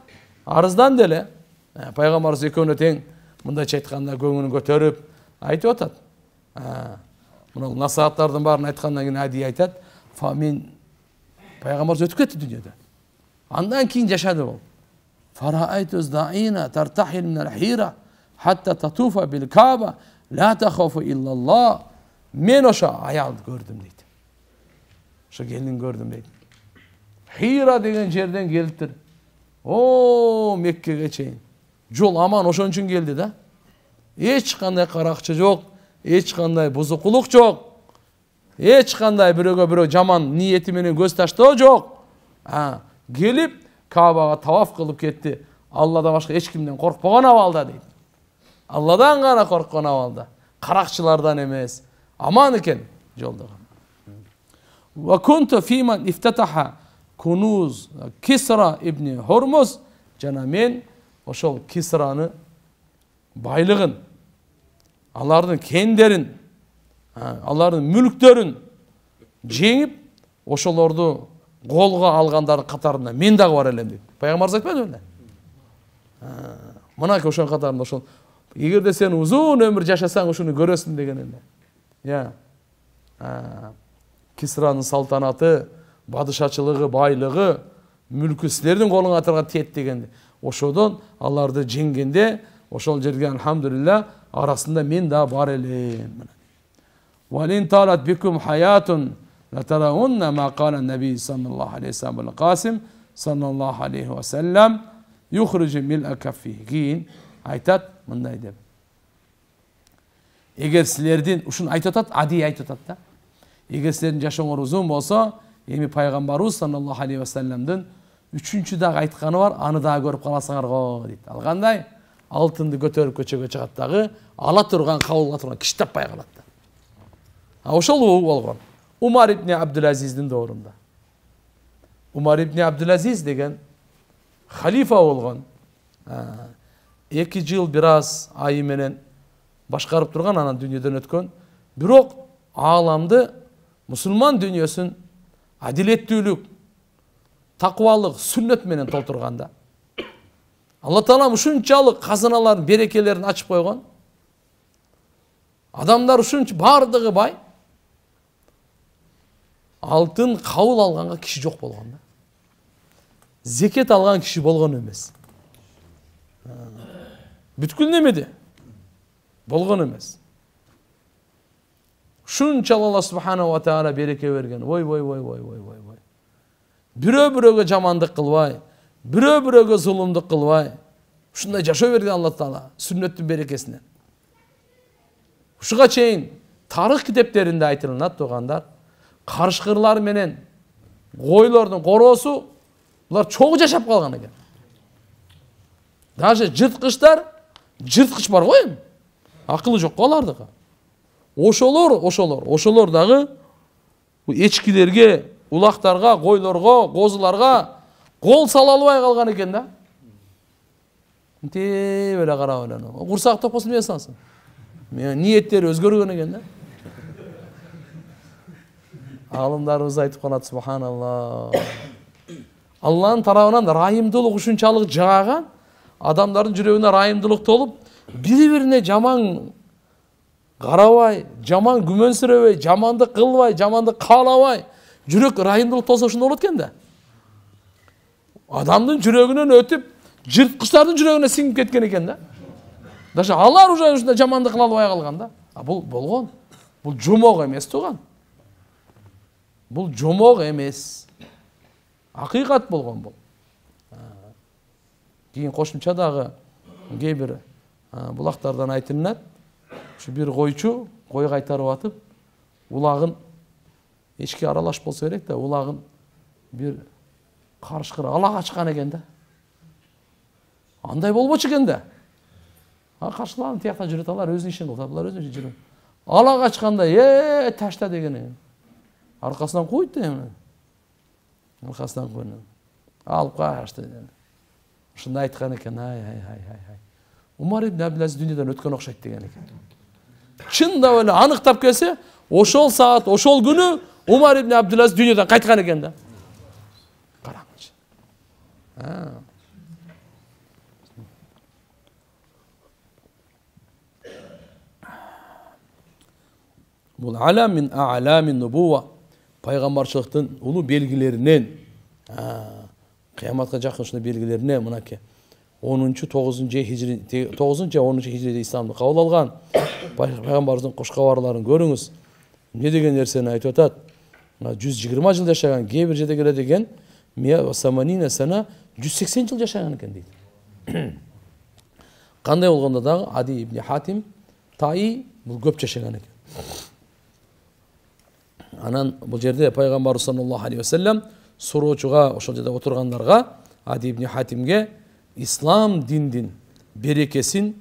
арыздан деле. Пайгамбарыбыз экөөнө тең мындайча айтканда көңүлүн көтөрүп айтып атат. Мына насааттардын баарын айткандан кийин Ади айтат, "Фамин пайгамбарыбыз өтүп кетти дүйнөдө. Андан кийин жашады бол. Фараайту здаина тартахил минал хира хатта татуфа бил Каба ла тахафу иллаллах." Мен ошо аялды көрдүм дейт. Ошо келин көрдүм дейт. Хира деген жерден келиптир. О, Меккеге чейин. Жол аман ошон үчүн келди да. Эч кандай каракчы жок, эч кандай бузукулук жок. Эч кандай бирөөгө жаман ниети менен көз таштоо жок. Келип Кабага таваф кылып кетти. Алладан башка эч кимден коркпогон абалда дейт. Алладан гана корккон абалда. Каракчылардан эмес. Аман экен жолдо. Ва кунту фиман ифтатаха кунуз Кисра ибн Хурмуз. Жана мен ошол Кисраны байлыгын, алардын кендерин, алардын мүлктөрүн жеңип, ошолорду колго алгандардын катарында мен дагы бар элем дейт. Пайгамбарыбыз айтпады беле? Мына ошол катарында ошол. Эгерде сен узун өмүр жашасаң ушуну көрөсүң деген эле. Я. Кисранын салтанаты, бадышачылыгы, байлыгы, мүлкү силердин колуңа тиет дегенде. Ошодон аларды жеңгенде, ошол жерге алхамдулилла арасында мен да бар элем. Валин талат бикум хаятун латараунна ма кала наби саллаллаху алейхи ва саллям Касим саллаллаху алейхи ва саллям юхриджу мил каффи. Кийин айтат мындай деп. Эгер силердин ушуну айтып атат, Ади айтып атат да. Эгер силердин жашооңор узун болсо, эми пайгамбарыбыз саллаллаху алейхи ва саллямдын үчүнчү дагы айтканы бар, аны дагы көрүп каласыңар го дейт. Ал кандай? Алтынды көтөрүп көчөгө чыгат дагы, ала турган, кабылга турган киши таппай калат да. Ошол болгон. Умар ибн Абдулазиздин доорунда. Умар ибн Абдулазиз деген халифа болгон. 2 жыл бир аз айы менен башкарып турган, анан дүйнөдөн өткөн. Бирок ааламды, мусулман дүйнөсүн адилеттүүлүк, таквалык, сүннөт менен толтурганда. Алла Таала ушунчалык казыналардын берекелерин ачып койгон. Адамдар ушунча бардыгы бай. Алтын кабыл алганга киши жок болгон да. зекет алган киши болгон эмес. Бүткүл немеди? Болгон эмес. Ушунчалык Алла субханаху ва тааля береке берген. Ой. Бирөө-бирөөгө жамандык кылбай, бирөө-бирөөгө зулумдук кылбай, ушундай жашоо берген Алла таала сүннөттүн берекесинен. Ушуга чейин тарых китептеринде айтылат тугандар, карышкырлар менен койлордун короосу булар чогуу жашап калган экен. Даже жырткычтар, жырткыч бар го эми. Акылы жок алардыкы. Ошолор дагы эчкилерге, улактарга, койлорго, козуларга кол сала албай калган экен да. Мынтип эле карап эле. Курсак топосун эмне салсын? Ниеттери өзгөргөн экен да. Алымдарыбыз айтып калат, субханалла. Алланын тарабынан райымдуулук ушунчалык жааган, адамдардын жүрөгүнө райымдуулук толуп, бири-бирине жаман карабай, жаман күмөнсүрөбөй, жамандык кылбай, жамандык каалабай, жүрөк райымдуулук толсо ушундай болот экен да. Адамдын жүрөгүнөн өтүп, жырткычтардын жүрөгүнө сиңип кеткен экен да. Даже алар уже ушундай жамандык кыла албай калган да. Бул болгон. Бул жомок эмес туган. Бул жомок эмес. Акыйкат болгон бул. Кийин кошумча дагы кээ бир булактардан айтылат. Ушу бир койчу кой кайтарып атып, улагын эчке аралаш болсо керек да, улагын бир карышкыр ала качкан экен да. Андай болбочу экен да. Каршыларын тиякта жүрөт, алар өзүнүн ишин кылат, алар өзүнүн ишин жүрөт. Ала качканда, ташта деген. Аркасынан койт да эми. Аркасынан койнун. Алып качты. Ушундай айткан экен, ай. Умар ибн Абдул-Азиз дүйнөдөн өткөн окшойт деген экен. Чындап эле аныктап келсе, ошол саат, ошол күнү Умар ибн Абдул-Азиз дүйнөдөн кайткан экен да. Караңызчы. Бул алам мин а'ламин нубува, пайгамбарчылыктын улуу белгилеринен, кыяматка жакын ушундай белгилерине мынакей 9-10 хижриде исламды кабыл алган пайгамбарыбыздын кошкабарларын көрүңүз. Эмне деген нерсени айтып атат? 120 жыл жашаган, кээ бир жерде келе деген 180 жыл жашаган экен дейт. Кандай болгондо дагы Ади ибн Хатим Таи бул көп жашаган экен. Анан бул жерде пайгамбар саллаллаху алейхи ва саллям суроочуга, ошол жерде отургандарга, Ади ибн Хатимге ислам диндин берекесин,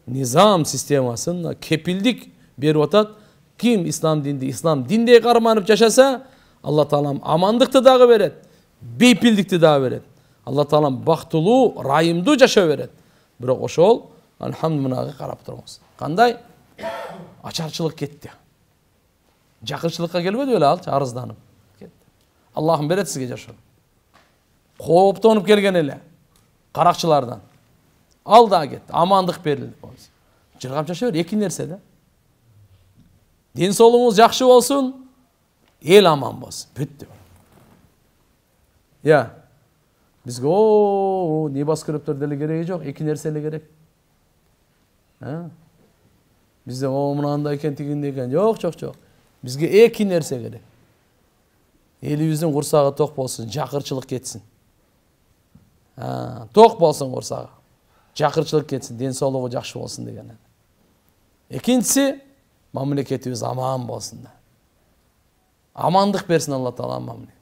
низам системасын кепилдик берип атат. Ким ислам диндей карманып жашаса, Алла таалам амандыкты дагы берет, бейпилдикти дагы берет. Алла таалам бактылуу, райымдуу жашоо берет. Бирок ошол алхамдулиллахга карап туруңуз. Кандай ачарчылык кетти. Жакырчылыкка келбеди беле ал, арызданып кетти. Аллахым берет сизге жашоо. Кооптонуп келген эле каракчылардан. Ал да кетти, амандык берилди. Жыргап жашоо эки нерсе да. Дин соолугуңуз жакшы болсун, эл аман болсун. Бүттү. Бизге небас көрөптөр деле кереги жок, эки нерсе эле керек. Бизде мынандай экен, тигиндей экен. Жок. Бизге эки нерсе керек. Элибиздин курсагы ток болсун, жакырчылык кетсин. Ток болсун курсагы. Жакырчылык кетсин, ден соолугу жакшы болсун деген. Экинчиси, мамлекетибиз аман болсун. Амандык берсин Алла таала мамлекет.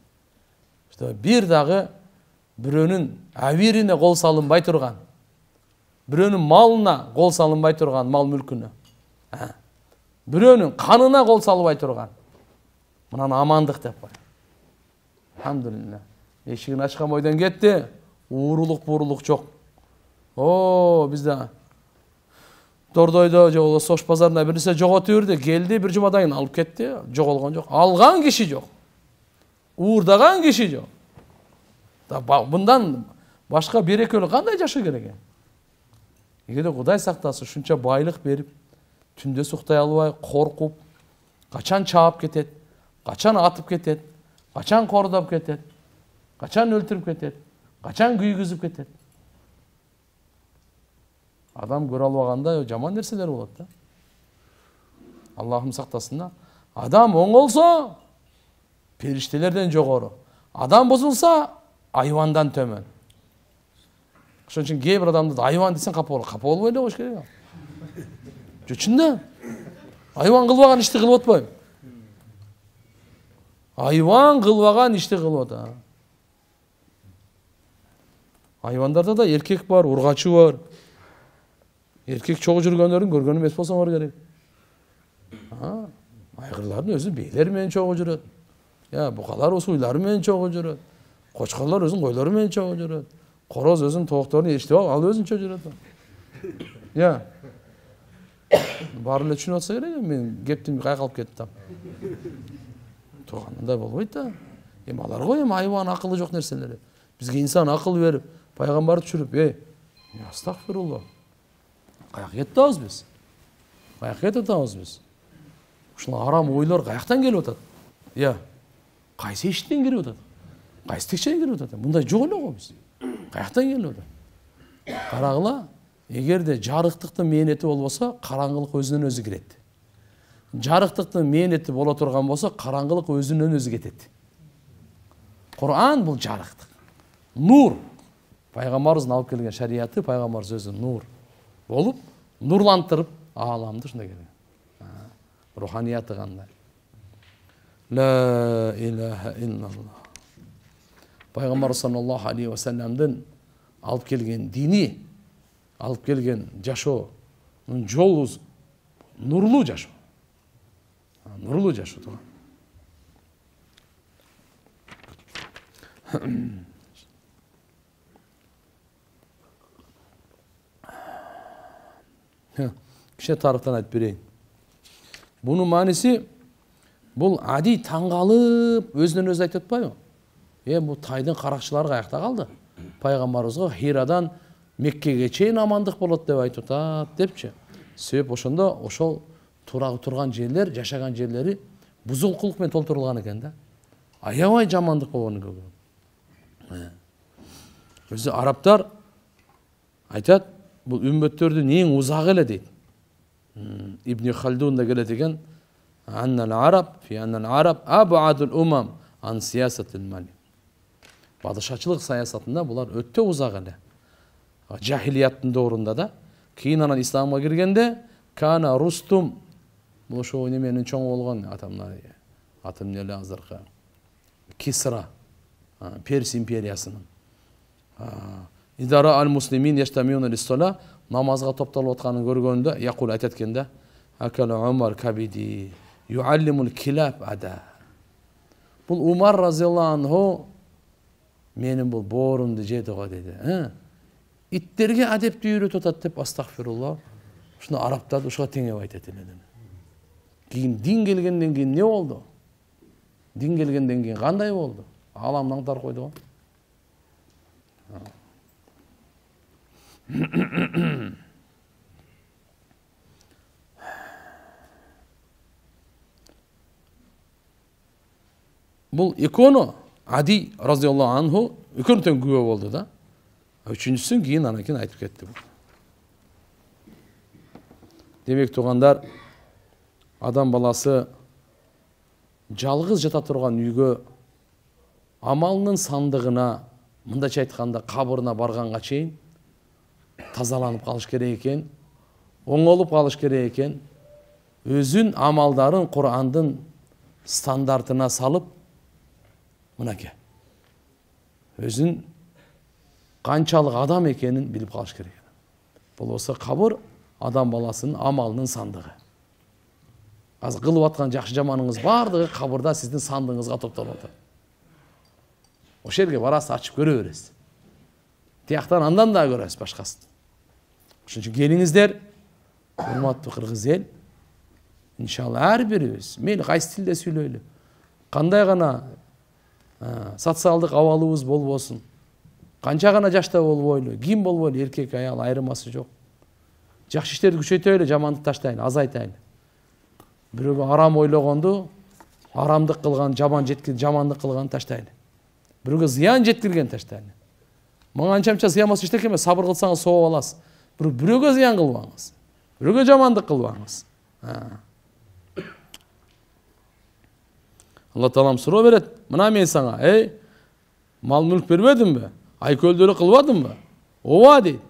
Бир дагы бирөөнүн абирине кол салынбай турган, бирөөнүн малына кол салынбай турган, мал мүлкүнө, бирөөнүн канына кол салбай турган, мынаны амандык деп кой. Алхамдулилlah. Эшигин ачкан бойдон кетти, уурулук жок. Бизде Тордойдо же Сош базарында бир нерсе жоготуп жүрдү, келди, бир жумадан кийин алып кетти, жоголгон жок. Алган киши жок. Уурдаган киши жок. Мындан башка берекелүү кандай жашоо керек? Эгерде Кудай сактасын, ушунча байлык берип, түндө суктай албай, коркуп, качан чаап кетет, качан атып кетет, качан кордоп кетет, качан өлтүрүп кетет, Качан күйгүзүп кетет. Адам көрө албаганда жаман нерселер болот да. Аллахым сактасын да. Адам оңолсо периштелерден жогору. Адам бузулса айвандан төмөн. Ошон үчүн кээ бир адамды айван десең капа болот. Капа болбой эле коюш керек. Чын да. Айван кылбаган ишти кылып атпайбы? Айван кылбаган ишти кылып атат. Айвандарда да эркек бар, ургачы бар. Эркек чогуу жүргөндөрүн көргөн эмес болсоңор керек. Айгырлардын өзү бейлер менен чогуу жүрөт. Букалар усуйлары менен чогуу жүрөт. Кочкорлор өзүнүн койлору менен чогуу жүрөт. Короз өзүнүн тоокторун эчтип алып, ал өзүнчө жүрөт. Баары эле түшүнүп атса керек, мен кептим кайкалып кеттим. Андай болбойт да. Алар го айван акылы жок нерселер. Бизге инсан акыл берип, пайгамбарды түшүрүп, астагфирулла. Каяка кетебиз биз? Каяка кетебиз биз? Ушул арам ойлор каяктан келип атат? Кайсы эшиктен кирип атат? Кайсы текчеден кирип атат? Мындай жок эле го биз. Каяктан келип атат? Карагыла, эгерде жарыктыктын мээнети болбосо, караңгылык өзүнөн өзү кирет. Жарыктыктын мээнети боло турган болсо, караңгылык өзүнөн өзү кетет. Кур'ан бул жарыктык. Нур. Пайгамбарыбыздын алып келген шариаты, пайгамбарыбыз өзү нур болуп, нурлантырып ааламды ушундай келген. Руханияты кандай? Ла илаха иллаллах. Пайгамбар саллаллаху алейхи ва салламдын алып келген дини, алып келген жашоонун жолу нурлуу жашоо. Нурлуу жашоо турган. Кичине тарыхтан айтып берейин. Бунун мааниси бул ади таң калып, өзүнөн өзү айтып атпайбы? Бул тайдын каракчылары каякта калды? Пайгамбарыбызга Хирадан Меккеге чейин амандык болот деп айтып атат депчи. Себеп ошондо ошол турган жерлер, жашаган жерлери бузулукулук менен толтурулган экен да. Аябай жамандык болгон экен. Өзү арабтар айтат, бул үммөттөрдүн эң узагы эле дейт. Ибн Халдун да келет экен. Аннал араб абадул умам ан сиясатил мали. Падышачылык саясатында булар өтө узак эле. Жахилияттын доорунда да, кийин анан исламга киргенде Кана Рустум, бул ошо неменин чоң болгон аты эмне эле азыркы Кисра, Перс империясынын. Идара ал-муслимин яштамиуна лис-сола, намазга топтолуп атканын көргөндө якул айтат экен да, Акала Умар кабиди юаллимул килаб ада. Бул Умар разияллаху анху менин бул боорумду жеди го деди. Иттерге адепти үйрөтүп атат деп астагфирулла. Ушуну арабтар ушуга теңеп айтат эле. Кийин дин келгенден кийин не болду? Дин келгенден кийин кандай болду? Аламдан аңтар койду го. Бул экөнү Ади разияллаху анху экөөнү күбө болду да. Үчүнчүсүн кийин анан кийин айтып кетти. Демек тугандар, адам баласы жалгыз жата турган үйгө амалынын сандыгына, мындайча айтканда кабырына барганга чейин тазаланып калыш керек экен, оңолуп калыш керек экен, өзүн амалдарын Кур'андын стандартына салып, мынакей, өзүн канчалык адам экенин билип калыш керек. Болбосо кабыр адам баласынын амалынын сандыгы. Азыр кылып аткан жакшы жаманыңыз бардыгы кабырда сиздин сандыгыңызга топтолуп атат. Ошол жерге барасыз, ачып көрө бересиз. Тияктан андан да көрөсүз башкасын. Ошон үчүн келиңиздер, урматтуу кыргыз эл. Иншалла ар бирибиз, мейли кайсы тилде сүйлөйлү, кандай гана социалдык абалыбыз болбосун, канча гана жашта болбойлу, ким болбойлу, эркек, аял айырмасы жок. Жакшы иштерди күчөйтөлү, жамандыкты таштайлы, азайтайлы. Бирөөгө арам ойлогонду, арамдык кылган, жамандык кылган таштайлы. Бирөөгө зыян жеткирген таштайлы. Мага анча зыянбас эчтеке эмес, сабыр кылсаңыз сооп аласыз. Бирөөгө зыян кылбаңыз. Бирөөгө жамандык кылбаңыз. Алла Таалам суроо берет. Мына мен сага, мал мүлк бербедимби? Айкөлдөрү кылбадымбы? Ооба дейт.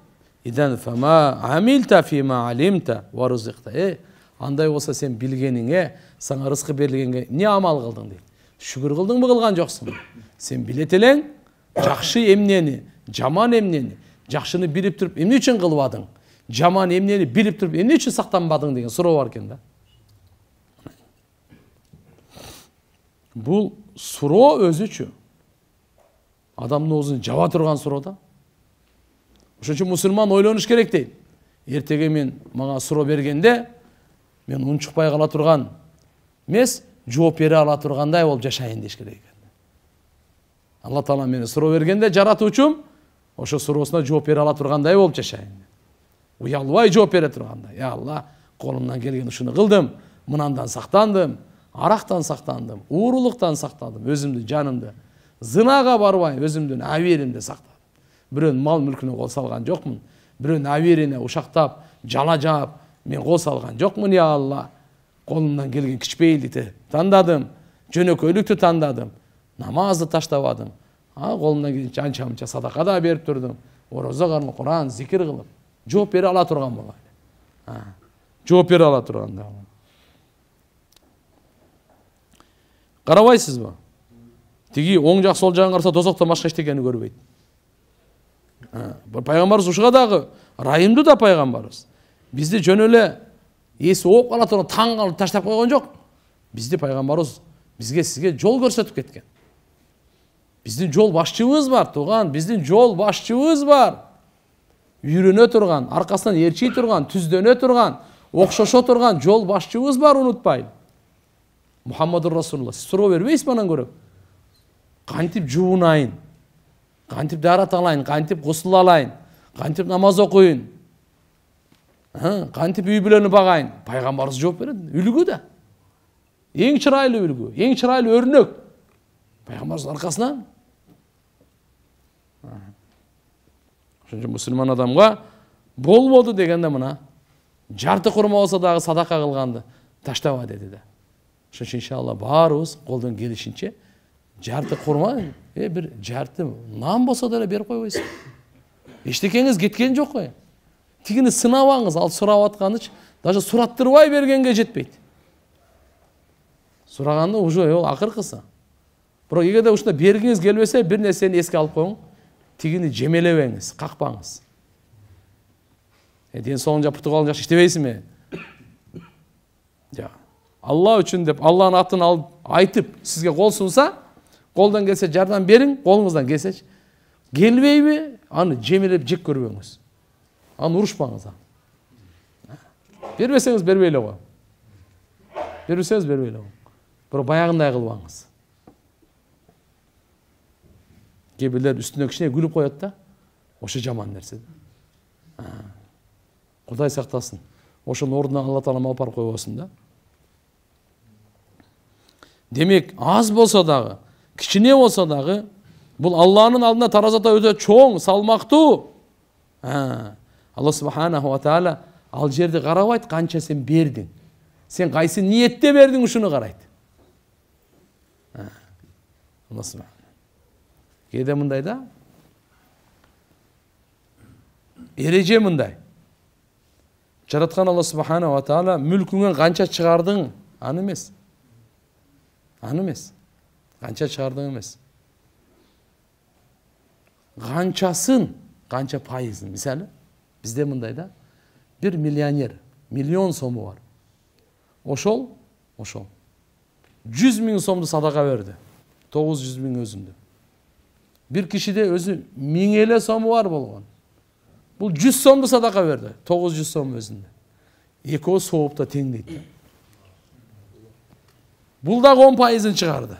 Идан фама амилта фима алимта ва рузикта. Андай болса сен билгениңе, саңа рызкы берилгенге эмне амал кылдың дейт. Шүгүр кылдыңбы, кылган жоксуңбу? Сен билет элең, жакшы эмнени, жаман эмнени, жакшыны билип туруп эмне үчүн кылбадың? Жаман эмнени билип туруп эмне үчүн сактанбадың деген суроо бар экен да. Бул суроо өзүчү адамдын оозун жаба турган суроо да. Ошон үчүн мусулман ойлонуш керек дейт. Эртеге мен мага суроо бергенде мен унчукпай кала турган эмес, жооп бере ала тургандай болуп жашайын деш керек экен. Алла Таала мени суроо бергенде жаратуучум ошо суроосуна жооп бере ала тургандай болуп жашайын. Уялбай жооп бере тургандай. Я Алла, колумдан келген ушуну кылдым, мынандан сактандым, арактан сактандым, уурулуктан сактандым, өзүмдү, жанымды зынага барбай, өзүмдүн абийиримди сактадым. Бирөөнүн мал мүлкүнө кол салган жокмун. Бирөөнүн абийирине ушактап, жала жаап, мен кол салган жокмун, я Алла. Колумдан келген кичпейилдикти тандадым, жөнөкөйлүктү тандадым, намазды таштабадым. Колумдан келген анча-мынча садака да берип турдум. Орозо кылып, Куран, зикир кылып, жооп бере ала турган болайын. Жооп бере ала турганда. Карабайсызбы? Тиги оң жак сол жагын караса тозоктон башка эчтекени көрбөйт. Пайгамбарыбыз ушуга дагы райымдуу да пайгамбарыбыз. Бизди жөн эле эси ооп кала турган таң калып таштап койгон жок. Бизди пайгамбарыбыз бизге сизге жол көрсөтүп кеткен. Биздин жол башчыбыз бар, тууган, биздин жол башчыбыз бар. Үйрөнө турган, аркасынан ээрчий турган, түздөнө турган, окшошо турган жол башчыбыз бар, унутпайлы. Мухаммадур Расулулла. Суроо бербейсизби анан көрөп? Кантип жуунайын? Кантип дарат алайын? Кантип гусул алайын? Кантип намаз окуйын? Кантип үй бүлөнү багайын? Пайгамбарыбыз жооп берет. Үлгү да. Эң чырайлуу үлгү, эң чырайлуу өрнөк. Пайгамбарыбыздын аркасынан. Ошон үчүн мусулман адамга болбоду дегенде мына жарты курма болсо дагы садака кылганды таштаба деди да. Ошон үчүн иншалла баарыбыз колдон келишинче жарты курма, бир жарты нан болсо деле берип койбойсуз. Эчтекеңиз кеткен жок кой. Тигини сынабаңыз, ал сурап атканыч даже сураттырбай бергенге жетпейт. Сураганда уже акыркысы. Бирок эгерде ушунда бергиңиз келбесе, бир нерсени эске алып коюң. Тигини жемелебеңиз, какпаңыз. Ден соолуң жа путук алып жакшы иштебейсизби? Жок. Алла үчүн деп, Алланын атын алып айтып, сизге кол сунса, колдон келсе жардам бериң, колуңуздан келсечи. Келбейби? Аны жемелеп жек көрбөңүз. Аны урушпаңыз. Бербесеңиз бербей эле кой. Бербесеңиз бербей эле кой. Бирок баягындай кылбаңыз. Кебилер үстүнө кичине күлүп коет да. Ошо жаман нерсе. Кудай сактасын. Ошонун ордуна Алла Таала алып барып койбосун да. Демек, аз болсо дагы, кичине болсо дагы, бул Алланын алдында таразада өтө чоң, салмактуу. Алла субханаху ва таала ал жерди карабайт, канча сен бердиң. Сен кайсы ниетте бердиң, ушуну карайт. Алла субханаху. Кээде мындай да. Эреже мындай. Жараткан Алла субханаху ва таала мүлкүңөн канча чыгардың, аны эмес. Аны эмес. Канча чыгардың эмес. Канчасын, канча пайызын. Мисалы, бизде мындай да. Бир миллионер, миллион сому бар. Ошол 100 000 сомду садака берди. 900 000 өзүндө. Бир кишиде өзү 1000 эле сому бар болгон. Бул 100 сомду садака берди. 900 сом өзүндө. Экөө соопта тең дейт. Бул да 10%-ын чыгарды.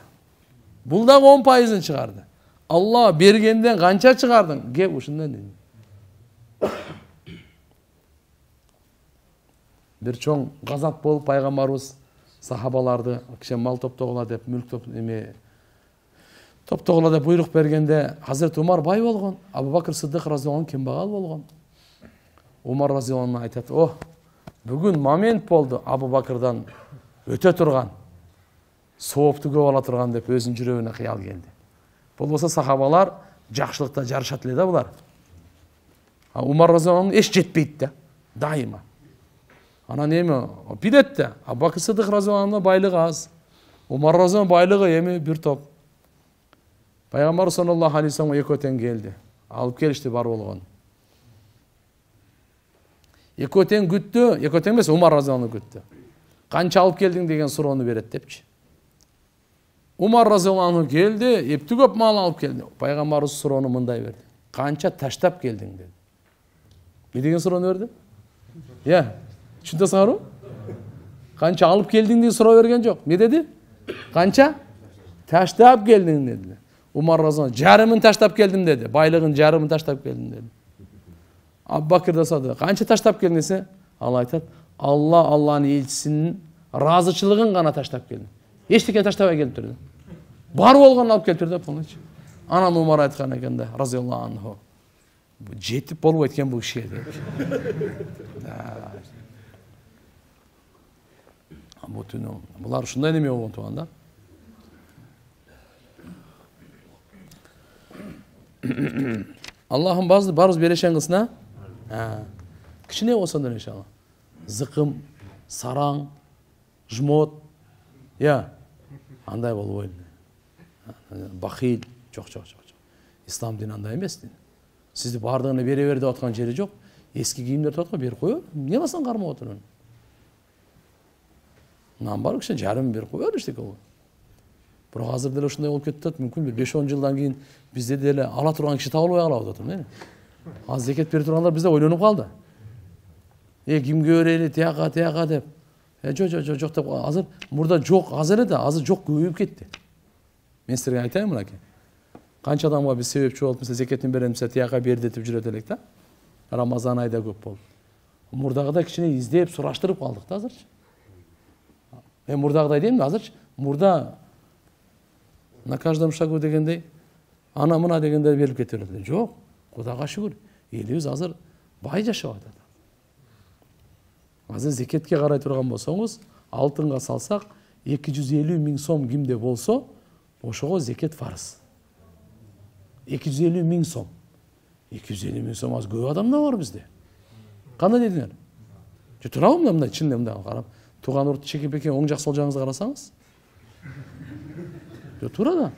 Бул да 10%-ын чыгарды. Алла бергенден канча чыгардың? Кеп ушундан дейт. Бир чоң газап болуп пайгамбарыбыз сахабаларды киши мал топтогула деп мүлк топтогула деп буйрук бергенде Hazreti Umar бай болгон, Абу Бакыр Сыддык разияллаху анху кембагал болгон. Умар разияллаху анху айтат: "О, бүгүн момент болду, Абу Бакырдан өтө турган, соопту көп ала турган" деп өзүнүн жүрөгүнө кыял келди. Болбосо сахабалар жакшылыкта жарышат эле да булар. Умар разияллаху анху эч жетпейт да, дайыма. Анан эми билет да, Абу Бакыр Сыддык разияллаху анху байлыгы аз, Умар разияллаху анху байлыгы эми бир топ. Пайгамбар саллаллаху алейхи ва саллям экөө тең келди. Алып келишти бар болгон. Экөө тең күттү, экөө тең эмес, Умар разияллаху анху күттү. Канча алып келдиң деген суроону берет депчи. Умар разияллаху анху келди, эпти көп мал алып келди. Пайгамбарыбыз суроону мындай берди: "Канча таштап келдиң?" деди. Не деген суроону берди? Түшүнөсүңөрбү? Канча алып келдиң деген суроо берген жок. Не деди? Канча таштап келдиң деди. Умар разияллаху анху жарымын таштап келдим деди. Байлыгын жарымын таштап келдим деди. Абу Бакыр да сады: "Канча таштап келдиң десе?" Ал айтат: Алланын элчисинин ыраазычылыгын гана таштап келдим. Эчтеке таштабай келип турду. Бар болгонун алып келип турду полночь. Анан Умар айткан экен да, разияллаху анху: "Жетип болбойт экен бул кишиге" деп. Булар ушундай неме болгон туган да. Аллахым барыбыз берешен кылсын, кичине болсо да иншалла. Зыкым, сараң, жмот, андай болбойт. Бахил, жок. Ислам дини андай эмес дин. Сизди бардыгына бере бер деп аткан жери жок. Эски кийимдер турат го, берип кое. Эмне кылсаң кармап отурун. Нан бар киши жарым берип кое эчтеке болот. Бирок азыр деле ушундай болуп кетти, мүмкүн бир 5-10 жылдан кийин бизде деле ала турган киши табылбай калабыз отурмун. Азыр зекет берип тургандар бизде ойлонуп калды. Кимге берели, тияка деп. Жок деп азыр мурда жок аз эле да, азыр жок көбөйүп кетти. Мен силерге айтайын мынакей. Канча адамга биз себепчи болуп, мисалы зекетин берем десе, тияка бер деп жүрөт элек да. Рамазан айда көп болду. Мурдагыдай кичине издеп, сураштырып калдык да азырчы. Мурдагыдай дейм да, азырчы мурда на каждом шагу дегендей, ана мына дегендей берип кете берет. Жок, Кудайга шүгүр, элибиз азыр бай жашап атат. Азыр зекетке карай турган болсоңуз, алтынга салсак, 250 миң сом кимде болсо, ошого зекет фарыз. 250 миң сом. 250 миң сом аз көп адамдар бар бизде. Кандай дедиңер? Турабы мындай чын мындай карап, туган урт чеке-пеке оң жак сол жагыңызга карасаңыз? Тура да.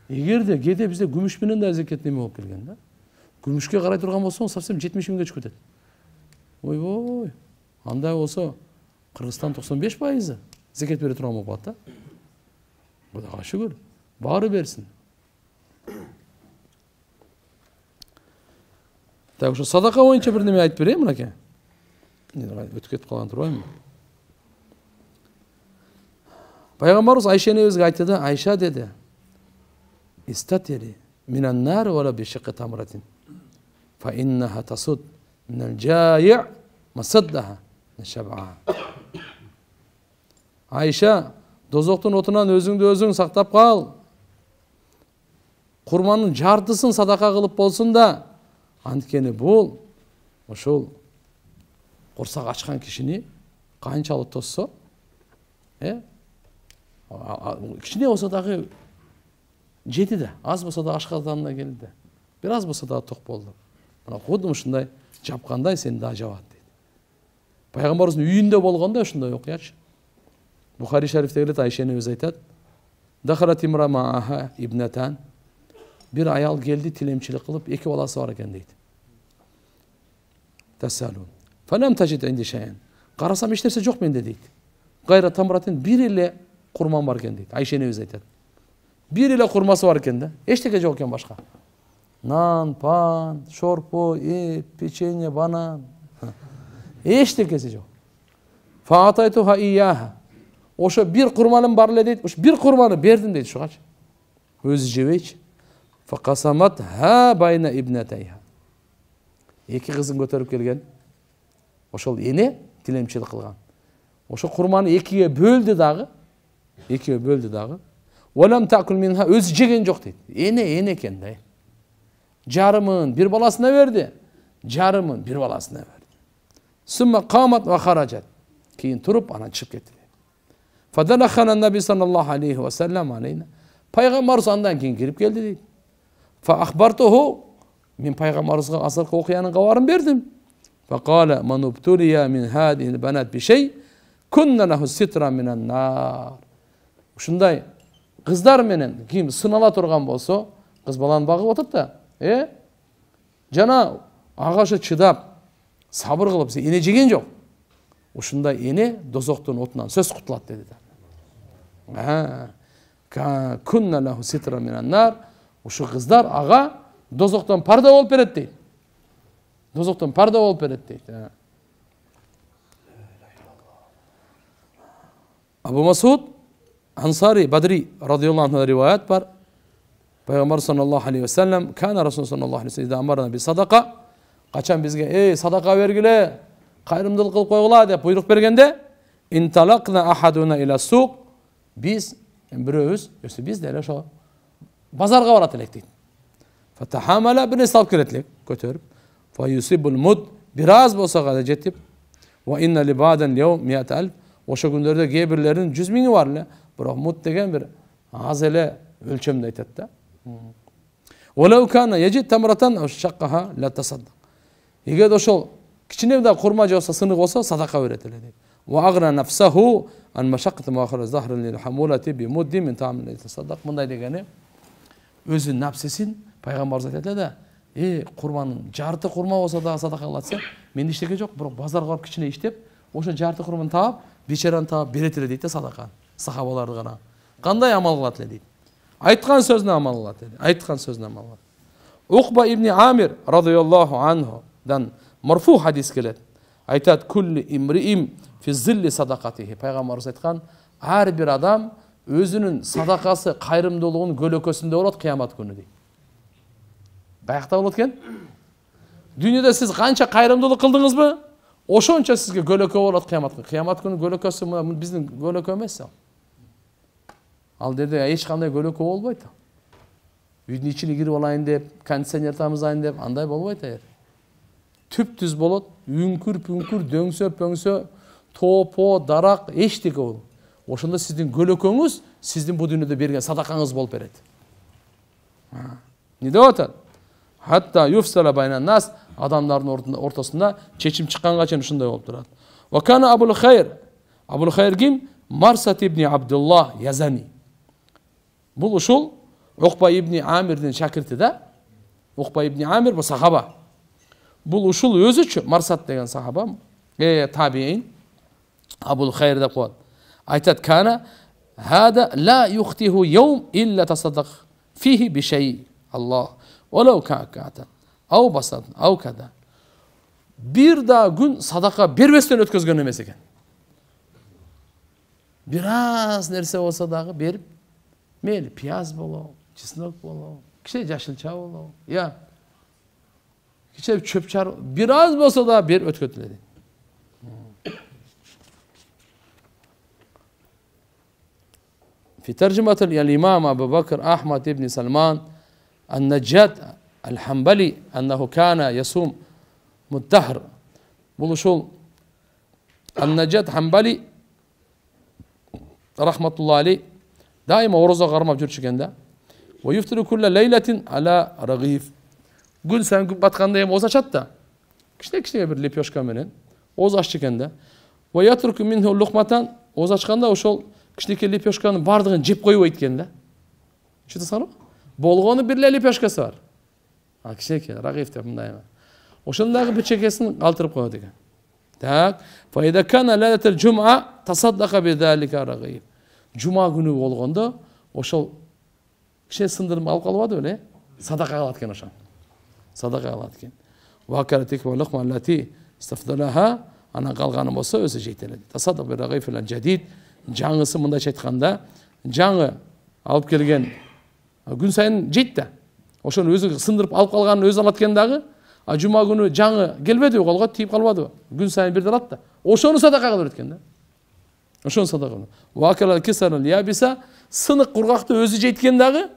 Эгерде кээде бизде күмүш менен да зекет неме болуп келген да. Күмүшкө карай турган болсоң, совсем 70 миңге чыгып кетет. Ойбой. Андай болсо, Кыргызстан 95% зекет бере турган болуп калат да. Кудайга шүгүр. Баары берсин. Так, ошо садака боюнча бир неме айтып берейин мынакей. Өтүп кетип калган турбаймынбы? Пайгамбарыбыз Айша энебизге айтты да, Айша деди: "Истатири минан нар ва би шиқи тамратин. Фа иннаха тасуд минал жаи' масаддаха шаб'a." Айша, дозоктун отунан өзүңдү өзүң сактап кал. Курманын жартысын садака кылып болсун да, анткени бул ошол курсак ачкан кишини канчалык тоссо, кичине болсо дагы жети да, аз болсо да ашказанына келди да. Бир аз болсо да ток болду. Мына кудум ушундай жапкандай сени да жабат дейт. Пайгамбарыбыздын үйүндө болгондо ушундай окуячы. Бухари шарифте келет, Айша энебиз айтат: "Дахалат имрама аха ибнатан." Бир аял келди, тилемчилик кылып, эки баласы бар экен дейт. Тасалун. Фалам тажид инди шайан. Карасам эч нерсе жок менде дейт. Гайра тамратин, бир эле курман бар экен дейт. Айша энебиз айтат. Бир эле курмасы бар экен да. Эчтеке жок экен башка. Нан, пан, шорпо, печенье, банан. Эчтекеси жок. Фаатайтуха ияха. Ошо бир курманым бар эле дейт. Ош бир курманы бердим дейт ушугачы. Өзү жебейчи. Факасамат ха байна ибнатайха. Эки кызын көтөрүп келген. Ошол эне тилемчилик кылган. Ошо курманы экиге бөлдү дагы. Velem ta'kul minha, özü jegen jok deydi. Ene eken da. Jarımın bir balasına verdi. Jarımın bir balasına verdi. Summa qamat ve harajat. Keyin turup ana çıkıp ketdi. Fadalakhana Nabi sallallahu aleyhi ve sellem aleyna. Peygamber andan keyin kirip geldi deydi. Fa akhbartuhu, min peygamberimizga asırkı okuyanın qavarın berdim. Fa qala man ubtuliya min hadihil banat bi şey kunna lahu sitra minan nar. Uşunday kızlar menen kim sınala turgan bolsa, kız balanı bagıp oturup da, jana agaşı çıdap, sabır kılıp ene jegen jok. Uşunday ene dozoktun otundan söz kutulat dedi. Kunna lahu sitra minan nar. Uşu kızlar aga dozoktan parda bolup beret deydi. Dozoktan parda bolup beret deydi. Abu Masud Ansari Badri radıyallahu anh'a rivayet var. Peygamber sallallahu aleyhi ve sellem kana Resulullah sallallahu aleyhi ve sellem amarna bir sadaka. Kaçan bizge sadaka vergile, kayrımdılık kılıp koygula dep buyruk bergende intalaqna ahaduna ila suq. Biz biröz, biz de ele şo bazarga barat elek deydi. Fatahamala bir nesal kiretlik götürüp fa yusibul mud biraz bolsa da jetip ve inna li ba'dan yawm 100.000 oşa günlerde gebirlerin 100.000'i var le. Biroq mud degen bir az ele ölçemde aytat da. Walaw kana yajid tamratan aw shaqqaha la tasaddaq. Eger oşol kichine de kurma olsa, sınık olsa sadaka vereteli deydi. Ve aghna nafsahu an mashaqqati muakhara zahrin lil hamulati bi muddi min ta'min la tasaddaq. Bunday degeni özü nafsesin Peygamber aytadi da, kurbanın jartı kurma olsa da sadaka kılatsa, men işteke jok, biroq bazarga barıp kichine iштеп, oşo jartı kurbanı taap, beçarаны taap bereteli deydi sadaka. Sahabalardı gana. Qanday amal kılat deydi. Aytkan sözüne amal kılat deydi. Aytkan sözüne amal kılat. Uqba ibn Amir radıyallahu anhu'dan marfu hadis gelet. Aytat kulli imri'im fi zilli sadakatihi. Peygamberimiz aytkan, her bir adam özünün sadakası, kayrımdılığının gölökösünde olur kıyamet günü deydi. Kayakta olur ken? Dünyada siz kança kayrımdılık kıldınız mı? Oşonça sizge gölökö olur kıyamet günü. Kıyamet günü gölökösü bizden gölökö emes. Al dedi, hiç kanday gölökö olbaydı. Үйдүн içine girip olayın dep, kondisyoner tamızayın dep, anday bolbaydı yer. Tüp düz bolot, ünkür pünkür, döngsö pöngsö, topo, darak, eşteki ol. Oşunda sizin gölököңүz, sizin bu dünyada bergen sadakаңыз bolup berет. Ne deyip atat? Hatta yufsala baynan nas, adamların ortasında çeçim çıkkanга çeyин ушундай болуп турат. Wa kana Abul Khayr. Abul Khayr kim? Marsat ibn Abdullah Yazani. Bu uşul Uqba ibn Amir'in şakirti de. Uqba ibn Amir bu sahaba. Bu uşul özü Marsat degen sahaba. Tabi'in. Abul Khayr de qo'yadi. Aytat kana hada la yuxtihu yawm illa tasaddaq fihi bi shay. Allah. Olav ka'atan. Aw basat aw kada. Bir daha gün sadaka bermesden ötközgөн emes eken. Biraz nerse olsa dağı berip meyli piyaz bolo, çisnok bolo, kişi jaşılça bolo. Ya. Kişi çöpçar biraz bolsa da ber ötkөtüledi. Fi tercümatul İmam Ebu Bakr Ahmad ibn Salman النجاد الحنبلي أنه كان يصوم مدهر. Buluşul النجاد حنبلي rahmetullahi aleyh daima oruza karmap жүрчүгенде ve yuftiru kulla leyletin ala ragif. Gün sen gün batkanda hem oz açat da kişine bir lepyoşka menen oz aççıkende ve yatruku minhu luqmatan oz açkanda oşol kişineki lepyoşkanın bardığın jep koyup aytkende. Şutu sanıp bolgonu bir lepyoşkası var. Kişineki ragif de bunday. Oşondagı bir çekesin kaldırıp koydu ekan. Tak. Fa idza kana lailatul cuma tasaddaqa bi zalika ragif. Cuma günü bolganda oşol kişi sındırıp alıp kalmadı öyle. Sadaka kılatken oşan. Sadaka kılatken. Wa karatik ve luqma allati istafdalaha ana kalganı bolsa özü jeyteledi. Tasaddaq bi ragif filan jadid. Жаңысы мында айтқанда, жаңы алып келген gün сайын жейт да. Ошону өзү сындырып алып калганын өзү алат экен дагы. А жума күнү жаңы келбеди, колго тийип калбады. Gün сайын бирди алат да. Ошону садака кылып берет экен да. ошону садака кылды. Вакала кисарал ябиса, сынык кургакты өзү жейт дагы.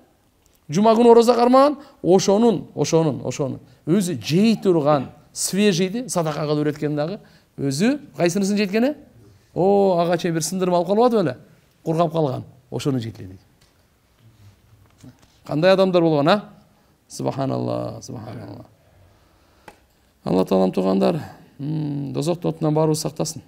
Жума күнү ороза кармаган, ошонун өзү жей турган свежийди садакага берет дагы. Өзү кайсынысын жейт О, ага чейин бир сындырма алып калбады беле? Кургап калган. Ошону жейт эле. Кандай адамдар болгон, а? Субханалла, субханалла. Алла таалам туугандар, дозоктун отунан баарыбызды сактасын.